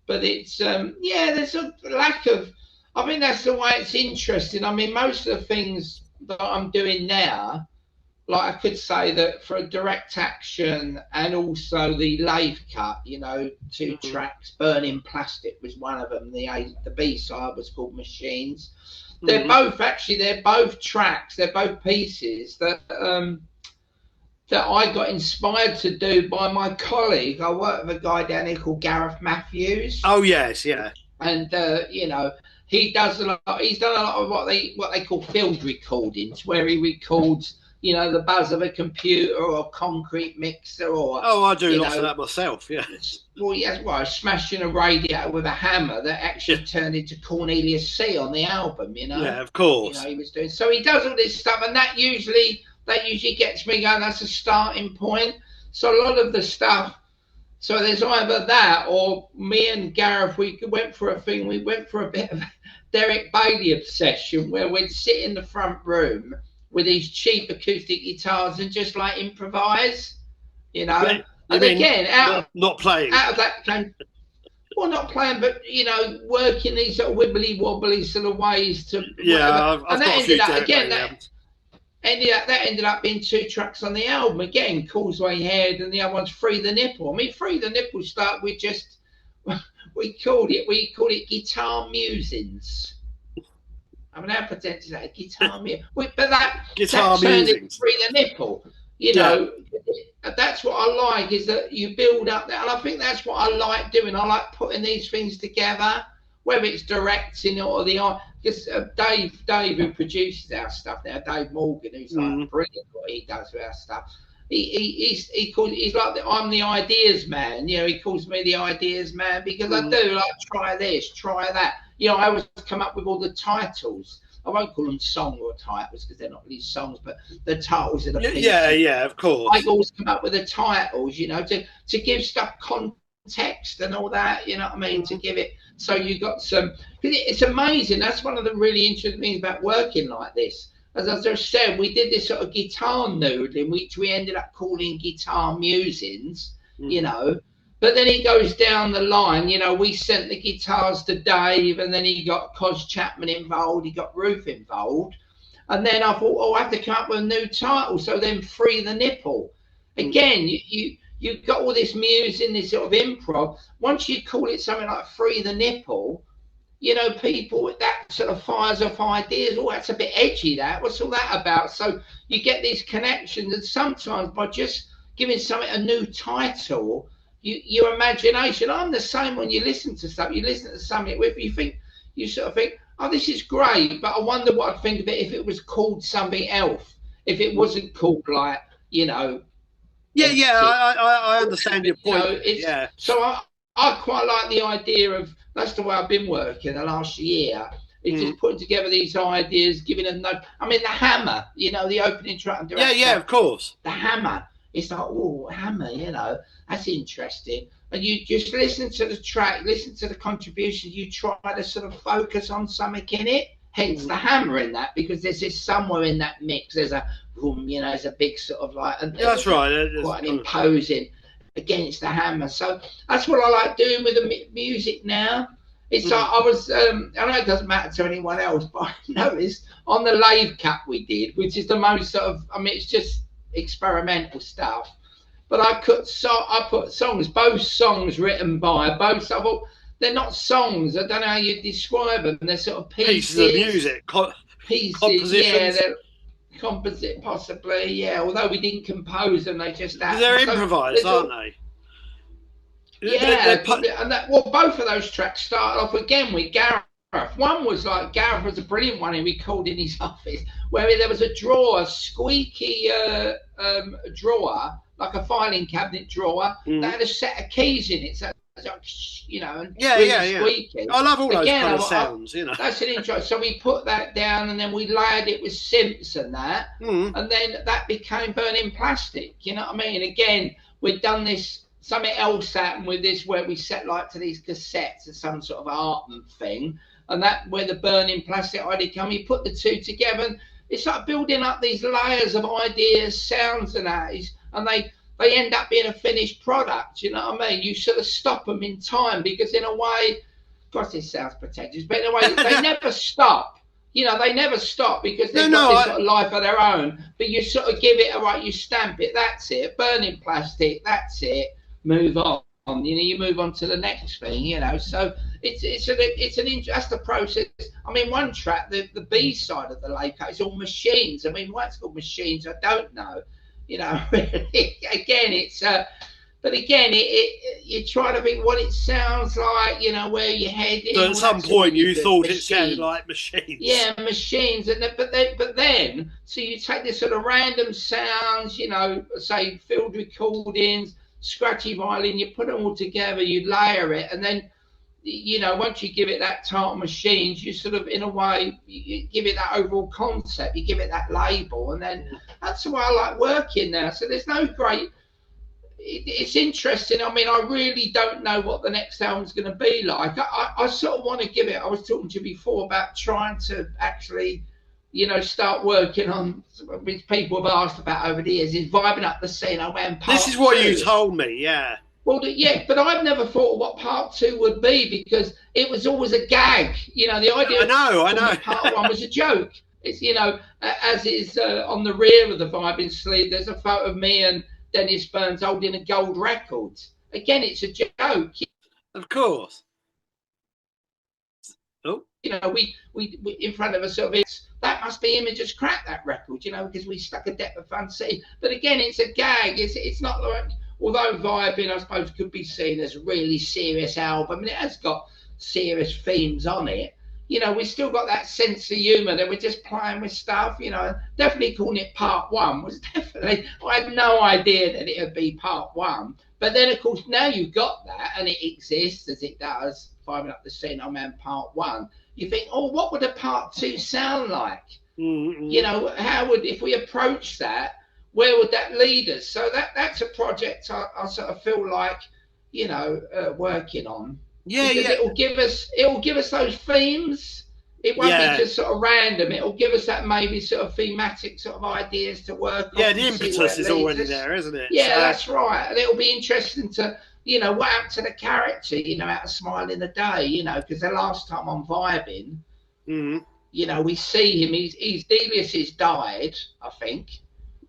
B: it's, there's a lack of, I think that's the way it's interesting. I mean, most of the things that I'm doing now, like I could say that for a Direct Action and also the lathe cut, you know, 2 tracks, Burning Plastic was one of them. The B-side was called Machines. They're both tracks, they're both pieces that that I got inspired to do by my colleague. I work with a guy down here called Gareth Matthews.
A: Oh yes, yeah.
B: And you know, he does a lot. He's done a lot of what they call field recordings, where he records, you know, the buzz of a computer or a concrete mixer, or
A: I do lots of that myself. Yeah.
B: Well, yes, smashing a radiator with a hammer that actually turned into Cornelius C on the album. You know.
A: Yeah, of course.
B: You know, he was doing. So he does all this stuff, and that usually gets me going. That's a starting point. So a lot of the stuff. So there's either that, or me and Gareth, we went for a bit of a Derek Bailey obsession, where we'd sit in the front room with these cheap acoustic guitars and just like improvise, you know.
A: Yeah,
B: and again,
A: not playing.
B: Out of that came, well, not playing, but you know, working these sort of wibbly wobbly sort of ways to.
A: Yeah, I've
B: and that
A: got
B: ended
A: a few
B: up again. That
A: albums.
B: ended up being 2 tracks on the album again, Causeway Head, and the other one's Free the Nipple. I mean, Free the Nipple start with just we called it Guitar Musings. I mean, how pretend to say guitar music, but that turned it Free the Nipple. You know, that's what I like, is that you build up that, and I think that's what I like doing. I like putting these things together, whether it's directing or the art. Because Dave, who produces our stuff now, Dave Morgan, who's like brilliant what he does with our stuff. He's like I'm the ideas man. You know, he calls me the ideas man because I do like try this, try that. You know, I always come up with all the titles. I won't call them song or titles because they're not really songs, but the titles of the pieces.
A: Yeah, of course.
B: I always come up with the titles, you know, to give stuff context and all that, you know what I mean, to give it. So you got some. It's amazing. That's one of the really interesting things about working like this. As I just said, we did this sort of guitar noodling, which we ended up calling Guitar Musings, you know. But then he goes down the line, you know, we sent the guitars to Dave, and then he got Cos Chapman involved, he got Ruth involved. And then I thought, oh, I have to come up with a new title. So then Free the Nipple. Again, you've got all this musing, this sort of improv. Once you call it something like Free the Nipple, you know, people, that sort of fires off ideas. Oh, that's a bit edgy, that. What's all that about? So you get these connections, and sometimes by just giving something a new title, your imagination. I'm the same when you listen to stuff. You listen to something with you sort of think, oh, this is great, but I wonder what I'd think of it if it was called something else. If it wasn't called like, you know.
A: I understand your point.
B: You know, so I quite like the idea of, that's the way I've been working the last year. It's just putting together these ideas, giving them no. I mean, the hammer, you know, the opening track.
A: Yeah, of course.
B: The hammer. It's like, oh, hammer, you know, that's interesting. And you just listen to the track, listen to the contributions, you try to sort of focus on something in it, hence the hammer in that, because there's this somewhere in that mix, there's a boom, you know, there's a big sort of like, and
A: that's right,
B: quite an imposing against the hammer. So that's what I like doing with the music now. It's like I was, I know it doesn't matter to anyone else, but I noticed on the Lathe Cut we did, which is the most sort of, I mean, it's just experimental stuff, but I put songs, both songs written by both. I thought they're not songs. I don't know how you describe them. They're sort of pieces
A: of music,
B: pieces.
A: Compositions.
B: Yeah, they're composite, possibly. Yeah, although we didn't compose them, they just
A: they're improvised, aren't they?
B: Yeah, and that, well, both of those tracks started off again with Gareth. One was like, Gareth was a brilliant one he recorded in his office, where there was a drawer, a squeaky drawer, like a filing cabinet drawer, that had a set of keys in it. So, you know, and squeaky.
A: I love all those kind of sounds, you know.
B: That's an intro. So we put that down, and then we layered it with synths and that, and then that became Burning Plastic. You know what I mean? Again, we'd done this. Something else happened with this, where we set like to these cassettes or some sort of art thing, and that where the Burning Plastic idea come. You put the two together, and it's like building up these layers of ideas, sounds, and that, and they end up being a finished product. You know what I mean? You sort of stop them in time, because in a way, gosh, this sounds pretentious, but in a way, they never stop. You know, they never stop, because they've got this sort of life of their own. But you sort of give it, all right, you stamp it, that's it. Burning Plastic, that's it. Move on. You know, you move on to the next thing. You know, so that's the process. I mean, one track, the B side of the Lathe Cut is all machines. I mean, why it's called machines, I don't know. You know, again, it's but again, you try to think what it sounds like. You know, where you're heading.
A: So at some point, you thought it sounded like machines.
B: Yeah, machines, and but then, so you take this sort of random sounds. You know, say field recordings, scratchy violin, you put them all together, you layer it, and then, you know, once you give it that title machines, you sort of, in a way, you give it that overall concept, you give it that label, and then that's the way I like working now. So there's no great, it's interesting. I mean, I really don't know what the next album's going to be like. I sort of want to give it, I was talking to you before about trying to actually start working on, which people have asked about over the years, is vibing up the scene. I went part
A: This is what
B: 2.
A: you told me, yeah.
B: Well, yeah, but I've never thought of what part 2 would be, because it was always a gag. The idea
A: I know.
B: of part 1 was a joke. It's, as is on the rear of the vibing sleeve, there's a photo of me and Dennis Burns holding a gold record. Again, it's a joke.
A: Of course. Oh.
B: We in front of us, sort of, that must be him and just cracked that record, because we stuck a depth of fancy. But again, it's a gag. It's not like, although Vibing, I suppose, could be seen as a really serious album, and it has got serious themes on it. We still got that sense of humour that we're just playing with stuff. Definitely calling it part 1 was definitely. I had no idea that it would be part 1. But then, of course, now you've got that and it exists as it does, Vibing Up the Scene, part 1. You think, oh, what would a part 2 sound like?
A: Mm-hmm.
B: How would, if we approach that, where would that lead us? So that's a project I sort of feel like, working on.
A: Yeah,
B: because it'll give us those themes. It won't be just sort of random. It'll give us that maybe sort of thematic sort of ideas to work on.
A: Yeah, the impetus is already there, isn't it?
B: Yeah, that's right. And it'll be interesting to, what happened to the character, out of Smile in the Day, because the last time on Vibing, we see him, he's Delius has died, I think.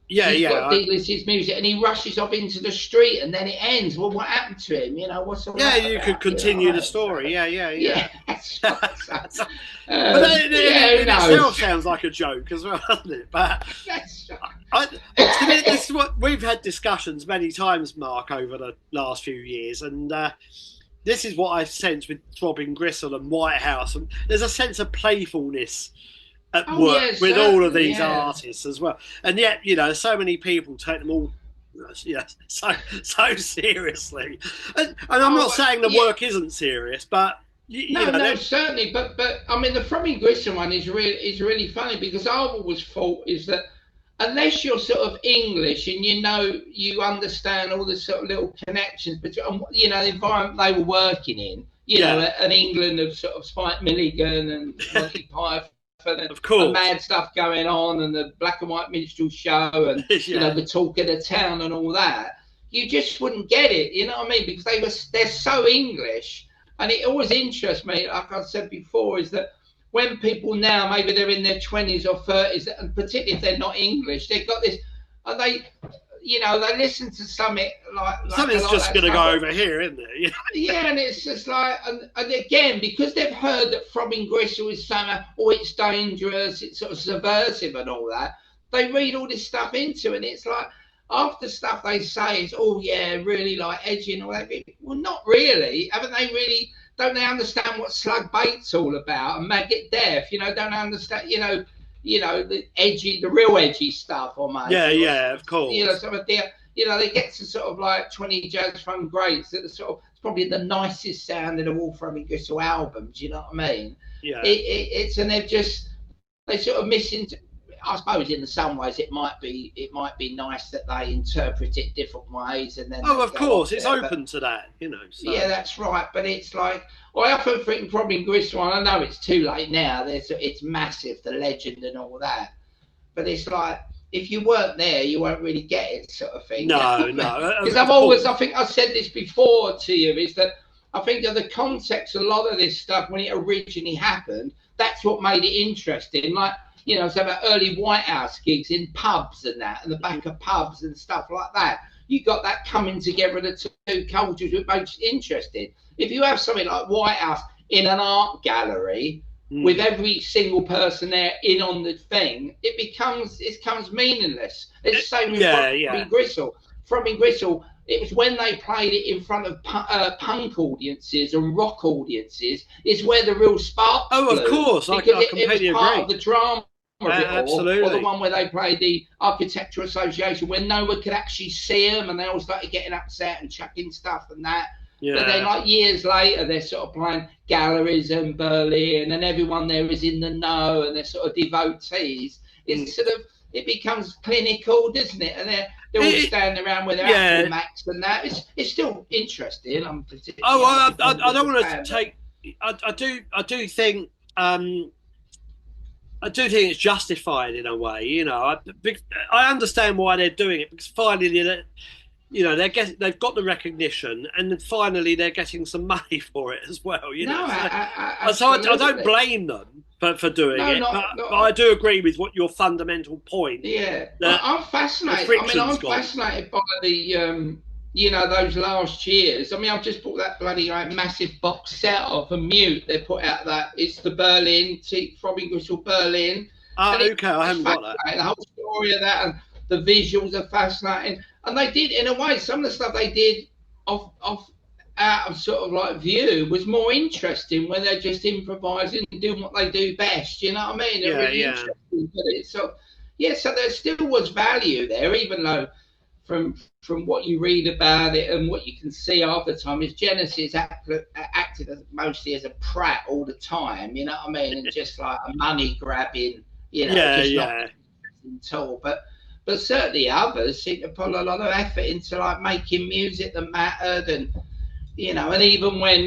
B: He's got Delius' music, and he rushes off into the street, and then it ends. Well, what happened to him? What's all that
A: you
B: about?
A: could continue the story. Yeah.
B: That's right.
A: But it itself sounds like a joke as well, doesn't it? But
B: that's right.
A: This is what we've had discussions many times, Mark, over the last few years, and this is what I've sensed with Throbbing Gristle and Whitehouse. And there's a sense of playfulness at work with all of these artists as well, and yet so many people take them all so seriously, and I'm not saying the work isn't serious, but
B: no, certainly, but I mean, the Throbbing Gristle one is really funny, because I've always thought is that unless you're sort of English and you understand all the sort of little connections between the environment they were working in, an England of sort of Spike Milligan and Monty Python.
A: Of course,
B: the mad stuff going on, and the black and white minstrel show, and the talk of the town and all that. You just wouldn't get it, you know what I mean? Because they're so English, and it always interests me. Like I said before, is that when people now, maybe they're in their 20s or 30s, and particularly if they're not English, they've got this, and they listen to something
A: something's just going to go over here, isn't it?
B: Yeah, and it's just like, and again, because they've heard that Throbbing Gristle is saying, oh, it's dangerous, it's sort of subversive and all that, they read all this stuff into it, and it's like, after stuff they say is, oh yeah, really like edgy and all that. Well, not really. Don't they understand what Slug Bait's all about, and Maggot Death? Don't understand, the real edgy stuff almost.
A: Yeah, of course.
B: Some of they get to sort of like 20 jazz funk greats that are sort of, it's probably the nicest sounding of all Throbbing Gristle albums. You know what I mean?
A: Yeah.
B: It's and they sort of missing. I suppose in some ways it might be nice that they interpret it different ways, and then
A: of course it's open to that, So.
B: Yeah, that's right. But it's like, I often think Throbbing Gristle, and I know it's too late now. It's massive, the legend and all that. But it's like, if you weren't there, you won't really get it, sort of thing.
A: No.
B: Because I think I said this before to you, is that I think of the context, a lot of this stuff when it originally happened, that's what made it interesting. Like, some of early Whitehouse gigs in pubs and that, and the back of pubs and stuff like that. You got that coming together of the two cultures, which makes it interesting. If you have something like Whitehouse in an art gallery with every single person there in on the thing, it becomes meaningless. It's the same with Throbbing Gristle. Throbbing Gristle, it was when they played it in front of punk audiences and rock audiences, is where the real spark flew.
A: Of course, I completely agree.
B: It was part of the drama.
A: Absolutely.
B: Or the one where they played the Architectural Association, where no one could actually see them, and they all started getting upset and chucking stuff and that. Yeah. But then, like years later, they're sort of playing galleries in Berlin, and everyone there is in the know, and they're sort of devotees. It's sort of, it becomes clinical, doesn't it? And they're all standing around with their Apple Macs and that. It's still interesting.
A: I don't want to take. I do think. I do think it's justified in a way. I understand why they're doing it, because finally, they've got the recognition, and then finally they're getting some money for it as well.
B: No,
A: So I
B: absolutely.
A: don't blame them for doing
B: No,
A: it, but I do agree with what your fundamental point.
B: Yeah,
A: That
B: I'm fascinated. I'm fascinated by the those last years. I mean, I've just bought that bloody massive box set of a Mute they put out. That it's the Berlin, Throbbing Gristle Berlin.
A: Oh, okay, I haven't got that.
B: The whole story of that, and the visuals are fascinating. And they did, in a way, some of the stuff they did off out of sort of like view was more interesting when they're just improvising and doing what they do best. You know what I mean? They're really interesting. So there still was value there, even though from what you read about it and what you can see after the time is Genesis acted mostly as a prat all the time. You know what I mean? And just like a money grabbing, not at all. But certainly others seem to put a lot of effort into like making music that mattered, and even when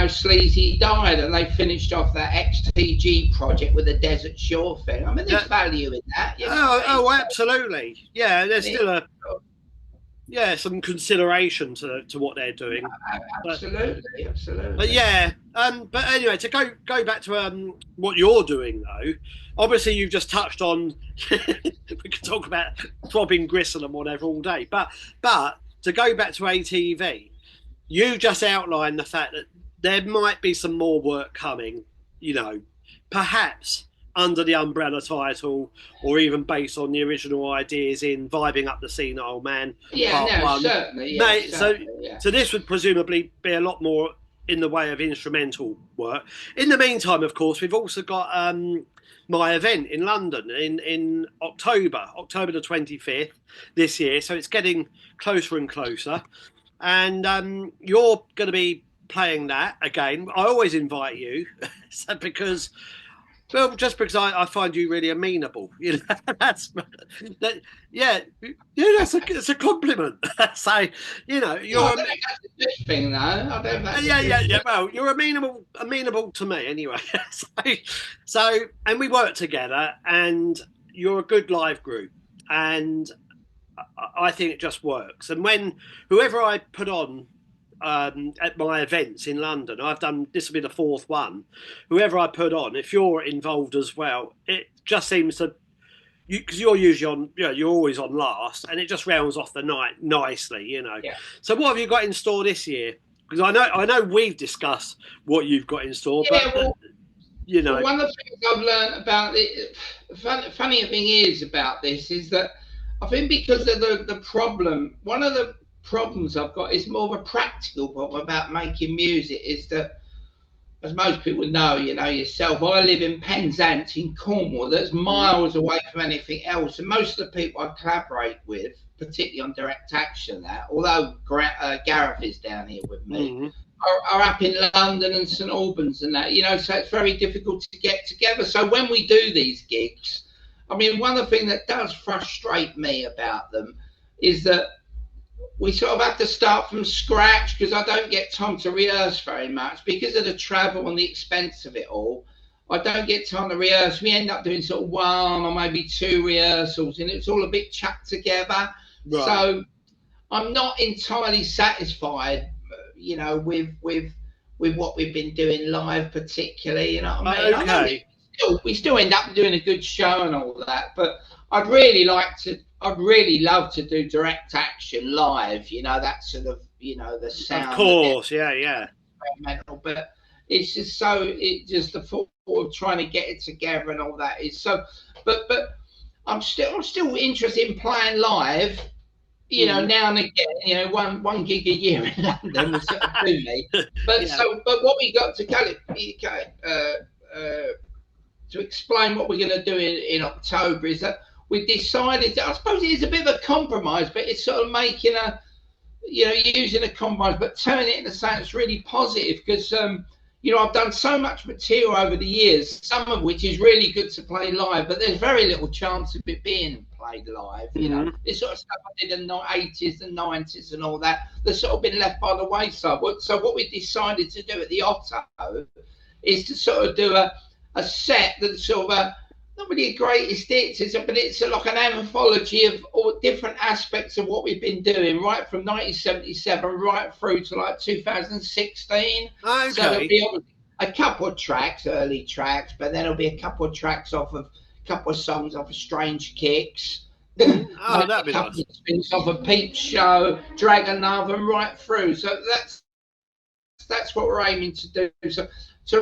B: Sleazy died and they finished off that XTG project with the Desert Shore thing. I mean, there's value in that.
A: Absolutely. Yeah, there's still some consideration to what they're doing.
B: Absolutely.
A: But but anyway, to go back to what you're doing though. Obviously, you've just touched on. We could talk about Throbbing Gristle and whatever all day, but to go back to ATV, you just outlined the fact that there might be some more work coming. Perhaps under the umbrella title, or even based on the original ideas in Vibing Up the Senile Man.
B: Certainly.
A: So this would presumably be a lot more in the way of instrumental work. In the meantime, of course, we've also got my event in London in October the 25th this year. So it's getting closer and closer. And you're going to be playing that again. I always invite you because I find you really amenable. That's a compliment. So you're.
B: I don't think that's a good thing, though. I don't think.
A: Yeah. Well, you're amenable to me anyway. So and we work together, and you're a good live group, and I think it just works. And whoever I put on at my events in London, this will be the fourth one. Whoever I put on, if you're involved as well, it just seems to because you're usually on, you're always on last, and it just rounds off the night nicely, Yeah. So what have you got in store this year? Because I know we've discussed what you've got in store, but
B: one of the things I've learned about it, funny thing is about this is that I think because of the problem, one of the problems I've got is more of a practical problem about making music is that, as most people know, yourself, I live in Penzance in Cornwall, that's miles away from anything else. And most of the people I collaborate with, particularly on direct action, although Gareth is down here with me, are up in London and St Albans and that, so it's very difficult to get together. So when we do these gigs, I mean, one of the things that does frustrate me about them is that we sort of have to start from scratch because I don't get time to rehearse very much because of the travel and the expense of it all. I don't get time to rehearse. We end up doing sort of one or maybe two rehearsals, and it's all a bit chucked together. Right. So I'm not entirely satisfied, with what we've been doing live, particularly. You know what I mean?
A: Okay.
B: We still end up doing a good show and all that, but I'd really love to do direct action live, that sort of, the sound.
A: Of course, yeah.
B: But it's just the thought of trying to get it together and all that is so, but I'm still interested in playing live, now and again, one gig a year in London will sort of do me. But but what we got to explain what we're going to do in October is that we decided, I suppose it is a bit of a compromise, but it's sort of making using a compromise, but turning it into something that's really positive because, I've done so much material over the years, some of which is really good to play live, but there's very little chance of it being played live, This sort of stuff I did in the 80s and 90s and all that, that's sort of been left by the wayside. So what we decided to do at the OTO is to sort of do a a set that's sort of not really a greatest hits, but it's like an anthology of all different aspects of what we've been doing, right from 1977 right through to like 2016.
A: Okay.
B: So there'll be a couple of tracks, early tracks, but then there'll be a couple of tracks off of a couple of songs off of Strange Kicks.
A: Oh, that'd be nice.
B: Of spins off a Peep Show, Dragon Love, and right through. So that's what we're aiming to do. So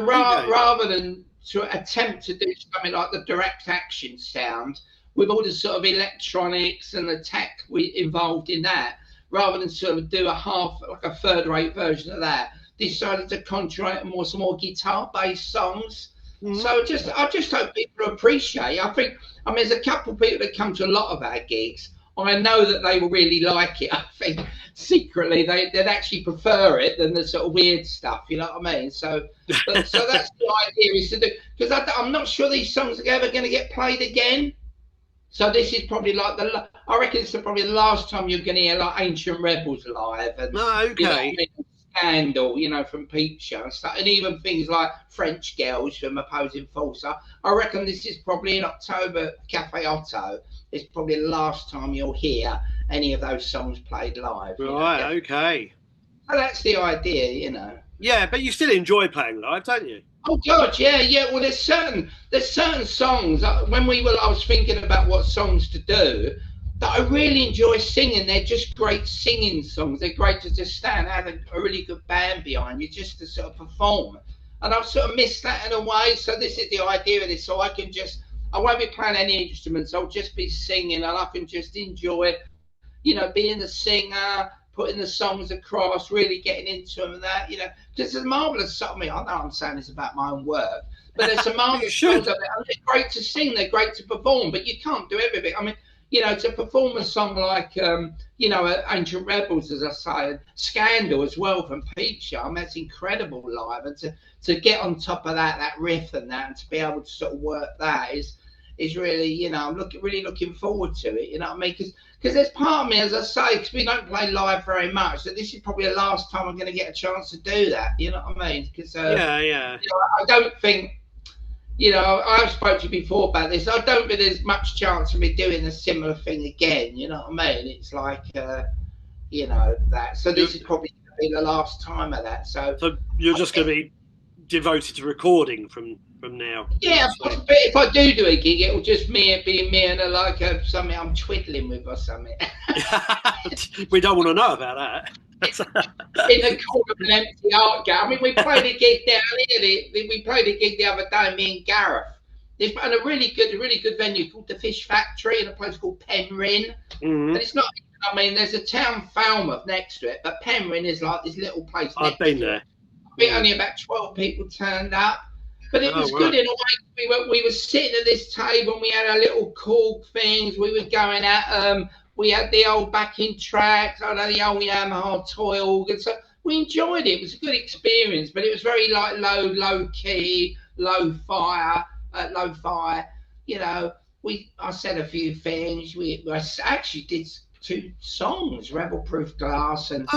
B: rather than to attempt to do something like the direct action sound with all the sort of electronics and the tech involved in that, rather than sort of do a third-rate version of that, decided to concentrate on some more guitar-based songs. So I just hope people appreciate. I mean, there's a couple of people that come to a lot of our gigs. I know that they will really like it. I think secretly they'd actually prefer it than the sort of weird stuff. You know what I mean? So that's the idea, is to do, because I'm not sure these songs are ever going to get played again. So this is probably like I reckon it's probably the last time you're going to hear like Ancient Rebels live. And,
A: okay.
B: You know what I mean? Scandal, from Peep Show and stuff, and even things like French Girls from Opposing Force. I reckon this is probably in October, Cafe OTO. It's probably the last time you'll hear any of those songs played live.
A: Right, okay.
B: So that's the idea,
A: Yeah, but you still enjoy playing live, don't you?
B: Oh God, yeah. Well, there's certain songs. When I was thinking about what songs to do, that I really enjoy singing. They're just great singing songs. They're great to just stand and have a really good band behind you, just to sort of perform. And I've sort of missed that in a way. So this is the idea of this. So I won't be playing any instruments. I'll just be singing, and I can just enjoy, being the singer, putting the songs across, really getting into them and that, Because it's marvellous. I know I'm saying this about my own work, but there's some marvellous songs of it. And they're great to sing. They're great to perform, but you can't do everything. I mean, to perform a song like, Ancient Rebels, as I say, and Scandal as well from Peep Show, I mean, that's incredible live. And to get on top of that riff and that, and to be able to sort of work that is really, I'm really looking forward to it, you know what I mean? Because there's part of me, as I say, because we don't play live very much, that this is probably the last time I'm going to get a chance to do that, you know what I mean? Because, I don't think, I've spoken to you before about this. I don't think there's much chance of me doing a similar thing again. You know what I mean? It's like, that. So this is probably going to be the last time of that. So
A: you're just going to be devoted to recording from now.
B: Yeah, but if I do a gig, it will just be me and something I'm twiddling with or something.
A: We don't want to know about that.
B: In the corner of an empty art gallery. I mean, we played a gig down here. We played a gig the other day, me and Gareth. There's a really good venue called the Fish Factory in a place called Penryn.
A: Mm-hmm.
B: And it's not. I mean, there's a town Falmouth next to it, but Penryn is like this little place.
A: I've been there.
B: I think only about 12 people turned up, but it was good in a way. We were sitting at this table and we had our little cork things. We were going at we had the old backing tracks, the old Yamaha toy organ. So we enjoyed it. It was a good experience, but it was very like low key, low-fi. I said a few things. We actually did 2 songs, Rebel Proof Glass and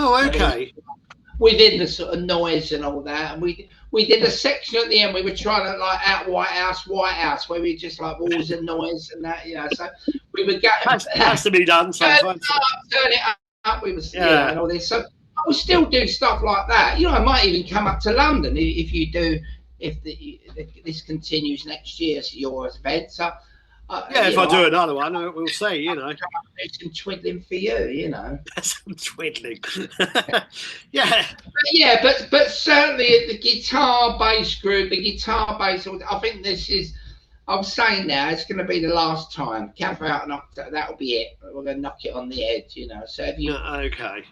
B: within the sort of noise and all that. And we did a section at the end. We were trying to like out White House, where we just like walls and noise and that, So we were going.
A: Has to be done sometimes.
B: Turn it up. We was and all this. So I will still do stuff like that. I might even come up to London if this continues next year. So your event. So.
A: If I do another one, we'll see,
B: Do some twiddling for you,
A: Some twiddling.
B: But certainly the guitar bass group, I think this is, I'm saying now, it's going to be the last time. Cafe OTO, that'll be it. We're going to knock it on the head, So if you...
A: Okay.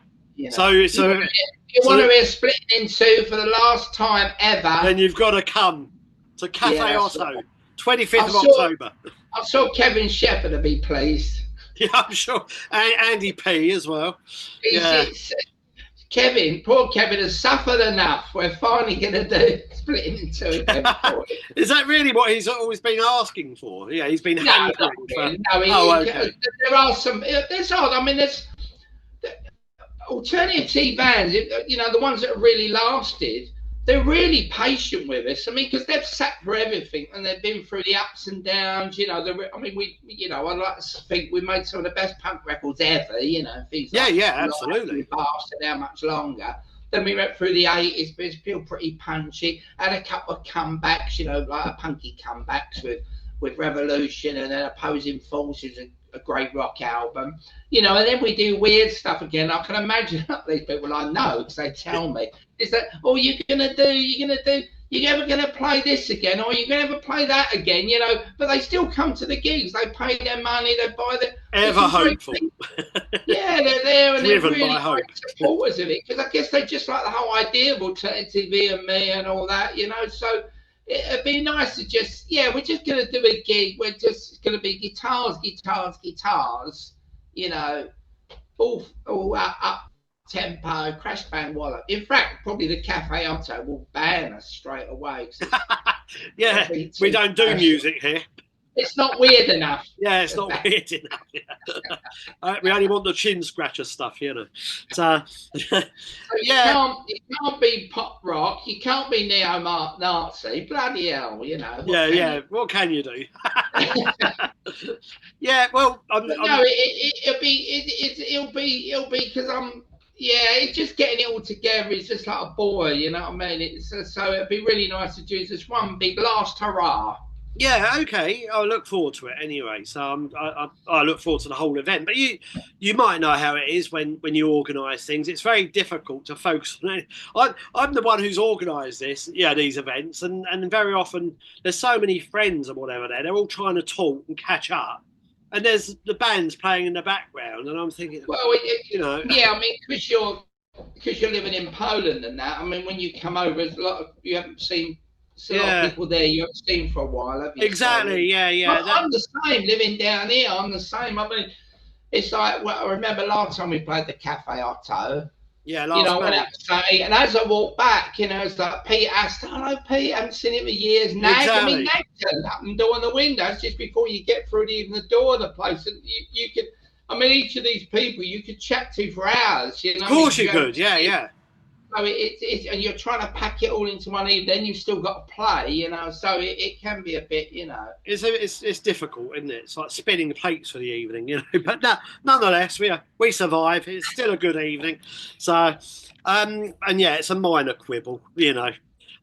B: So you want to hear Splitting in Two for the last time ever...
A: Then you've got to come to Cafe OTO, 25th of October.
B: I saw Kevin Shepherd to be pleased.
A: Yeah, I'm sure. And Andy P as well.
B: Poor Kevin has suffered enough. We're finally going to do Splitting in Two again.
A: Is that really what he's always been asking for? Yeah, he's been hankering
B: for... There are some... There's alternative T bands, the ones that have really lasted. they're really patient with us. I mean, because they've sat for everything and they've been through the ups and downs. You know, I mean, I like to think we made some of the best punk records ever. You know, things like
A: absolutely.
B: Bastard, How Much Longer. Then we went through the 80s, but it's still pretty punchy. Had a couple of comebacks, you know, like a punky comebacks with Revolution and then Opposing Forces, a great rock album, you know, and then we do weird stuff again. I can imagine these people I know because they tell me, is that, oh, you're ever going to play this again, or you're going to ever play that again, you know, but they still come to the gigs. They pay their money, they buy the...
A: Ever hopeful.
B: Yeah, they're there and they're
A: Driven
B: really
A: by hope.
B: supporters of it, because I guess they just like the whole idea of alternative V&Me and all that, you know, so it'd be nice to just, we're just going to do a gig. We're just going to be guitars, you know, all up tempo, crash bang wallop. In fact, probably the Cafe OTO will ban us straight away.
A: Yeah, we don't do music here.
B: It's not weird enough.
A: Yeah, it's not weird enough. Yeah. We only want the chin scratcher stuff, you know. So,
B: you can't be pop rock. You can't be neo-Nazi. Bloody hell, you know.
A: What can you do? Yeah, well,
B: it'll be because it's just getting it all together. It's just like a boy, you know what I mean? So it'd be really nice to do this one big last hurrah.
A: Yeah, okay. I look forward to it anyway. So I look forward to the whole event. But you might know how it is when you organise things. It's very difficult to focus on it. I'm the one who's organised these events, and very often there's so many friends and whatever there. They're all trying to talk and catch up, and there's the bands playing in the background, and I'm thinking,
B: well,
A: you know,
B: I mean, because you're living in Poland and that. I mean, when you come over, there's a lot of you haven't seen. A lot of people there you haven't seen for a while, have you?
A: Exactly, so,
B: I'm the same, living down here, I'm the same. I mean, it's like, I remember last time we played the Cafe OTO.
A: Yeah, last
B: I went out to say, and as I walked back, you know, it's like, Pete asked, hello, Pete, I haven't seen him for years. Nag turned up and door on the windows just before you get through even the door of the place. And you could, I mean, each of these people you could chat to for hours, you know.
A: Of course you could, yeah.
B: So it's and you're trying to pack it all into one evening. Then you've still got to play, you know. So it can be a bit, you know.
A: It's difficult, isn't it? It's like spinning plates for the evening, you know. But nonetheless, we survive. It's still a good evening. So, and it's a minor quibble, you know.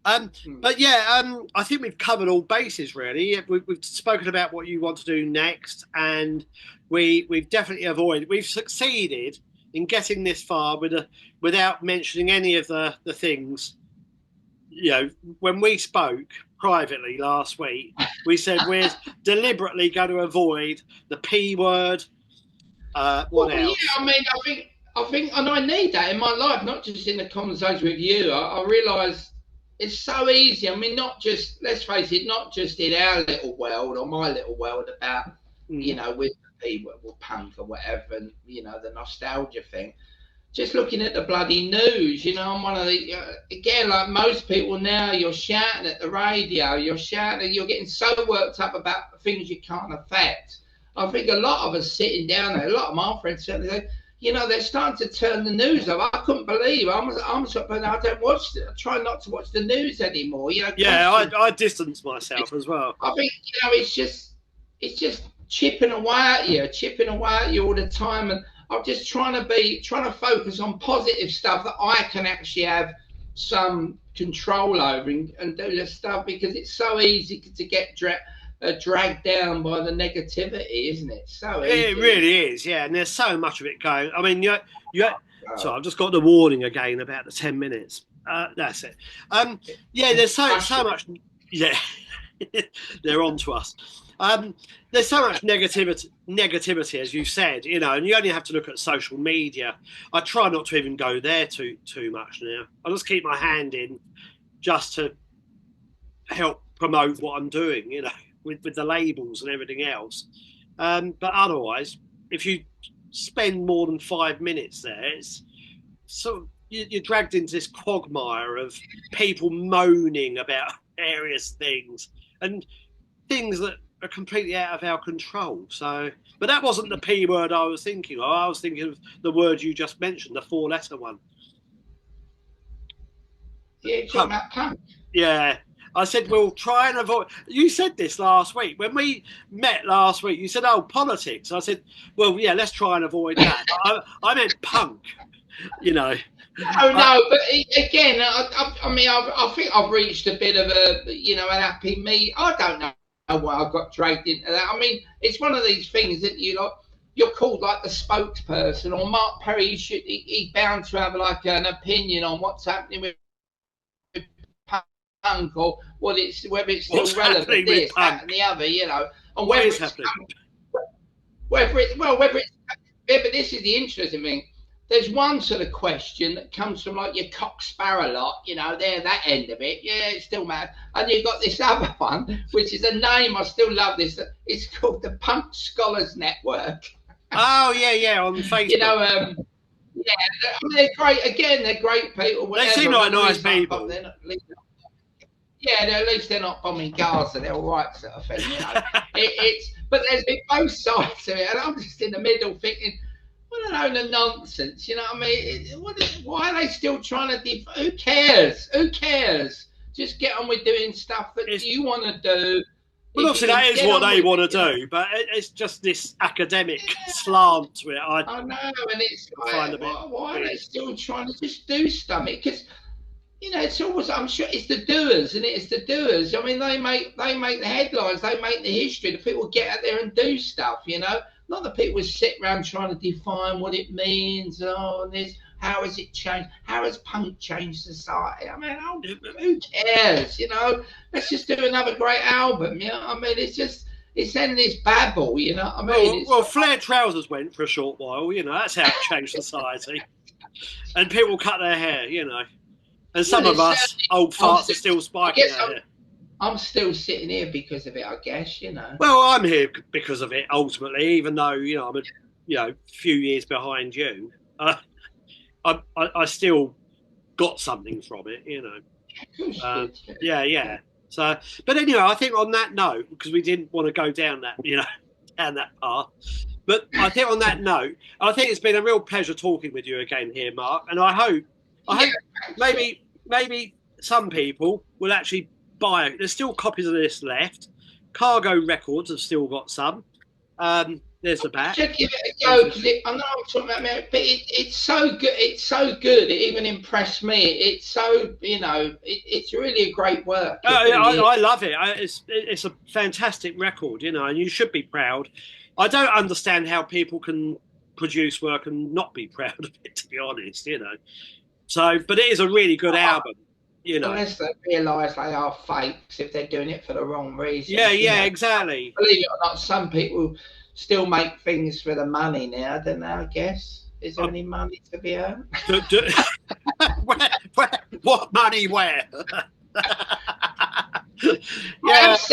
A: But I think we've covered all bases really. We've spoken about what you want to do next, and we've definitely we've succeeded in getting this far without mentioning any of the things. You know, when we spoke privately last week, we said we're deliberately going to avoid the P word. What else?
B: Yeah, I mean, I think, and I need that in my life, not just in the conversation with you. I realise it's so easy. I mean, let's face it, not just in our little world or my little world about, you know, with or punk or whatever, and you know, the nostalgia thing. Just looking at the bloody news, you know, I'm one of the again, like most people now, you're shouting at the radio, you're getting so worked up about things you can't affect. I think a lot of us sitting down there, a lot of my friends certainly say, you know, they're starting to turn the news off. I couldn't believe I try not to watch the news anymore. You know,
A: I distance myself as well.
B: I think, you know, it's just chipping away at you all the time, and I'm just trying to focus on positive stuff that I can actually have some control over and do this stuff, because it's so easy to get dragged down by the negativity, isn't it? So easy.
A: It really is, yeah. And there's so much of it going. I mean, so I've just got the warning again about the 10 minutes. That's it. There's so much. Yeah, they're on to us. There's so much negativity, as you said, you know, and you only have to look at social media. I try not to even go there too much now. I just keep my hand in just to help promote what I'm doing, you know, with the labels and everything else. But otherwise, if you spend more than 5 minutes there, it's so you're dragged into this quagmire of people moaning about various things and things that are completely out of our control. So, but that wasn't the P word I was thinking of. I was thinking of the word you just mentioned, the 4-letter one.
B: Yeah, you're talking about punk.
A: Yeah. I said, we'll try and avoid. You said this last week. When we met last week, you said, oh, politics. I said, well, yeah, let's try and avoid that. I meant punk, you know.
B: Oh no, but again, I mean, I think I've reached a bit of a, you know, an happy me. I don't know why I got dragged into that. I mean, it's one of these things that you're called like the spokesperson, or Mark Perry. He's bound to have like an opinion on what's happening with punk, or whether it's still relevant, this, that, and the other, you know, and whether it's happening. Whether it's yeah, but this is the interesting thing. There's one sort of question that comes from like your cock sparrow lot, you know, they're that end of it. Yeah, it's still mad. And you've got this other one, which is a name, I still love this. It's called the Punk Scholars Network.
A: Oh, yeah, on Facebook.
B: You know, yeah, they're great. Again, they're great people.
A: They seem like nice people.
B: Yeah, at least they're not bombing Gaza. They're all right, sort of thing. You know, but there's been both sides of it, and I'm just in the middle thinking, what a load of nonsense. You know what I mean? Why are they still trying to? Who cares? Who cares? Just get on with doing stuff that you want to do.
A: Well, obviously that is what they want to do, but it's just this academic slant to it. I
B: know, and it's like, why are they still trying to just do something? Because, you know, it's always, I'm sure it's the doers, and it's the doers. I mean, they make the headlines, they make the history. The people get out there and do stuff, you know. Not the people who sit around trying to define what it means. Oh, and this, how has it changed? How has punk changed society? I mean, who cares? You know, let's just do another great album. You know, I mean, it's endless babble. You know, I mean,
A: well, flared trousers went for a short while. You know, that's how it changed society. And people cut their hair. You know, and some of us old farts are still spiking our hair.
B: I'm still sitting here because of it, I guess, you know.
A: Well, I'm here because of it, ultimately, even though, you know, I'm a few years behind you. I still got something from it, you know. Yeah. So, but anyway, I think on that note, because we didn't want to go down that, you know, down that path. But I think on that note, I think it's been a real pleasure talking with you again here, Mark. And I hope maybe some people will actually buy it. There's still copies of this left. Cargo Records have still got some. There's the back.
B: Should give it a go, because I know I'm talking about America, but it's so good. It's so good. It even impressed me. It's so, you know, it's really a great work.
A: I love it. It's a fantastic record, you know, and you should be proud. I don't understand how people can produce work and not be proud of it, to be honest, you know. So, but it is a really good album. You know,
B: unless they realise they are fakes if they're doing it for the wrong reason.
A: Yeah, exactly.
B: Believe it or not, some people still make things for the money now, don't they, I guess? Is there any money to be earned?
A: What money where?
B: I guess.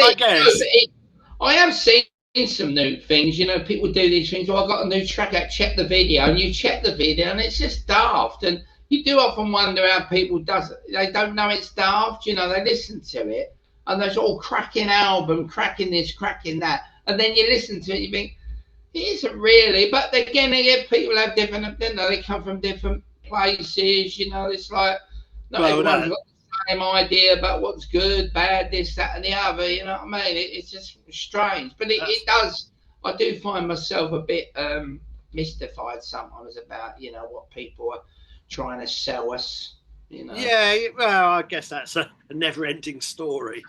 B: I have seen some new things, you know, people do these things. I've got a new track out, check the video, and you check the video, and it's just daft. And you do often wonder how people they don't know it's daft, you know, they listen to it and there's all cracking album, cracking this, cracking that. And then you listen to it, you think, it isn't really. But again, people have different, you know, they come from different places, you know, it's like, not everyone's got the same idea about what's good, bad, this, that, and the other, you know what I mean? It's just strange. But it does, I do find myself a bit mystified sometimes about, you know, what people are trying to sell us, you know.
A: Yeah, well, I guess that's a never-ending story.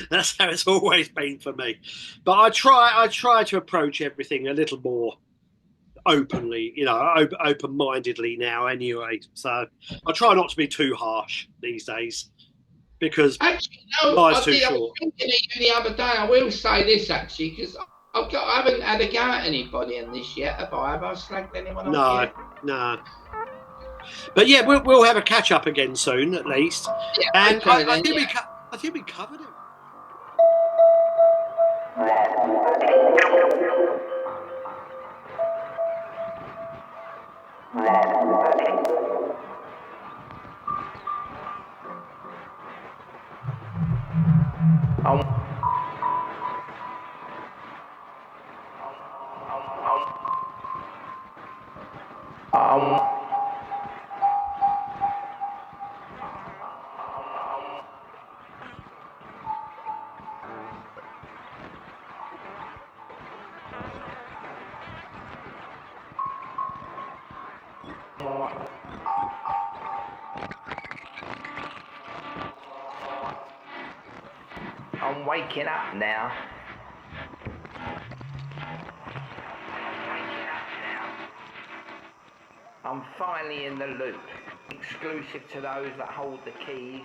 A: That's how it's always been for me. But I try to approach everything a little more openly, you know, open-mindedly now anyway. So I try not to be too harsh these days, because
B: actually,
A: life's too short.
B: I was thinking of you the other day. I will say this actually, because I haven't had a go at anybody in this yet, have I? Have I slagged anyone off yet?
A: No. But yeah, we'll have a catch up again soon, at least. Yeah, and okay, I think we covered it.
C: I'm waking up now. I'm finally in the loop, exclusive to those that hold the keys.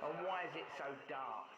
C: And why is it so dark?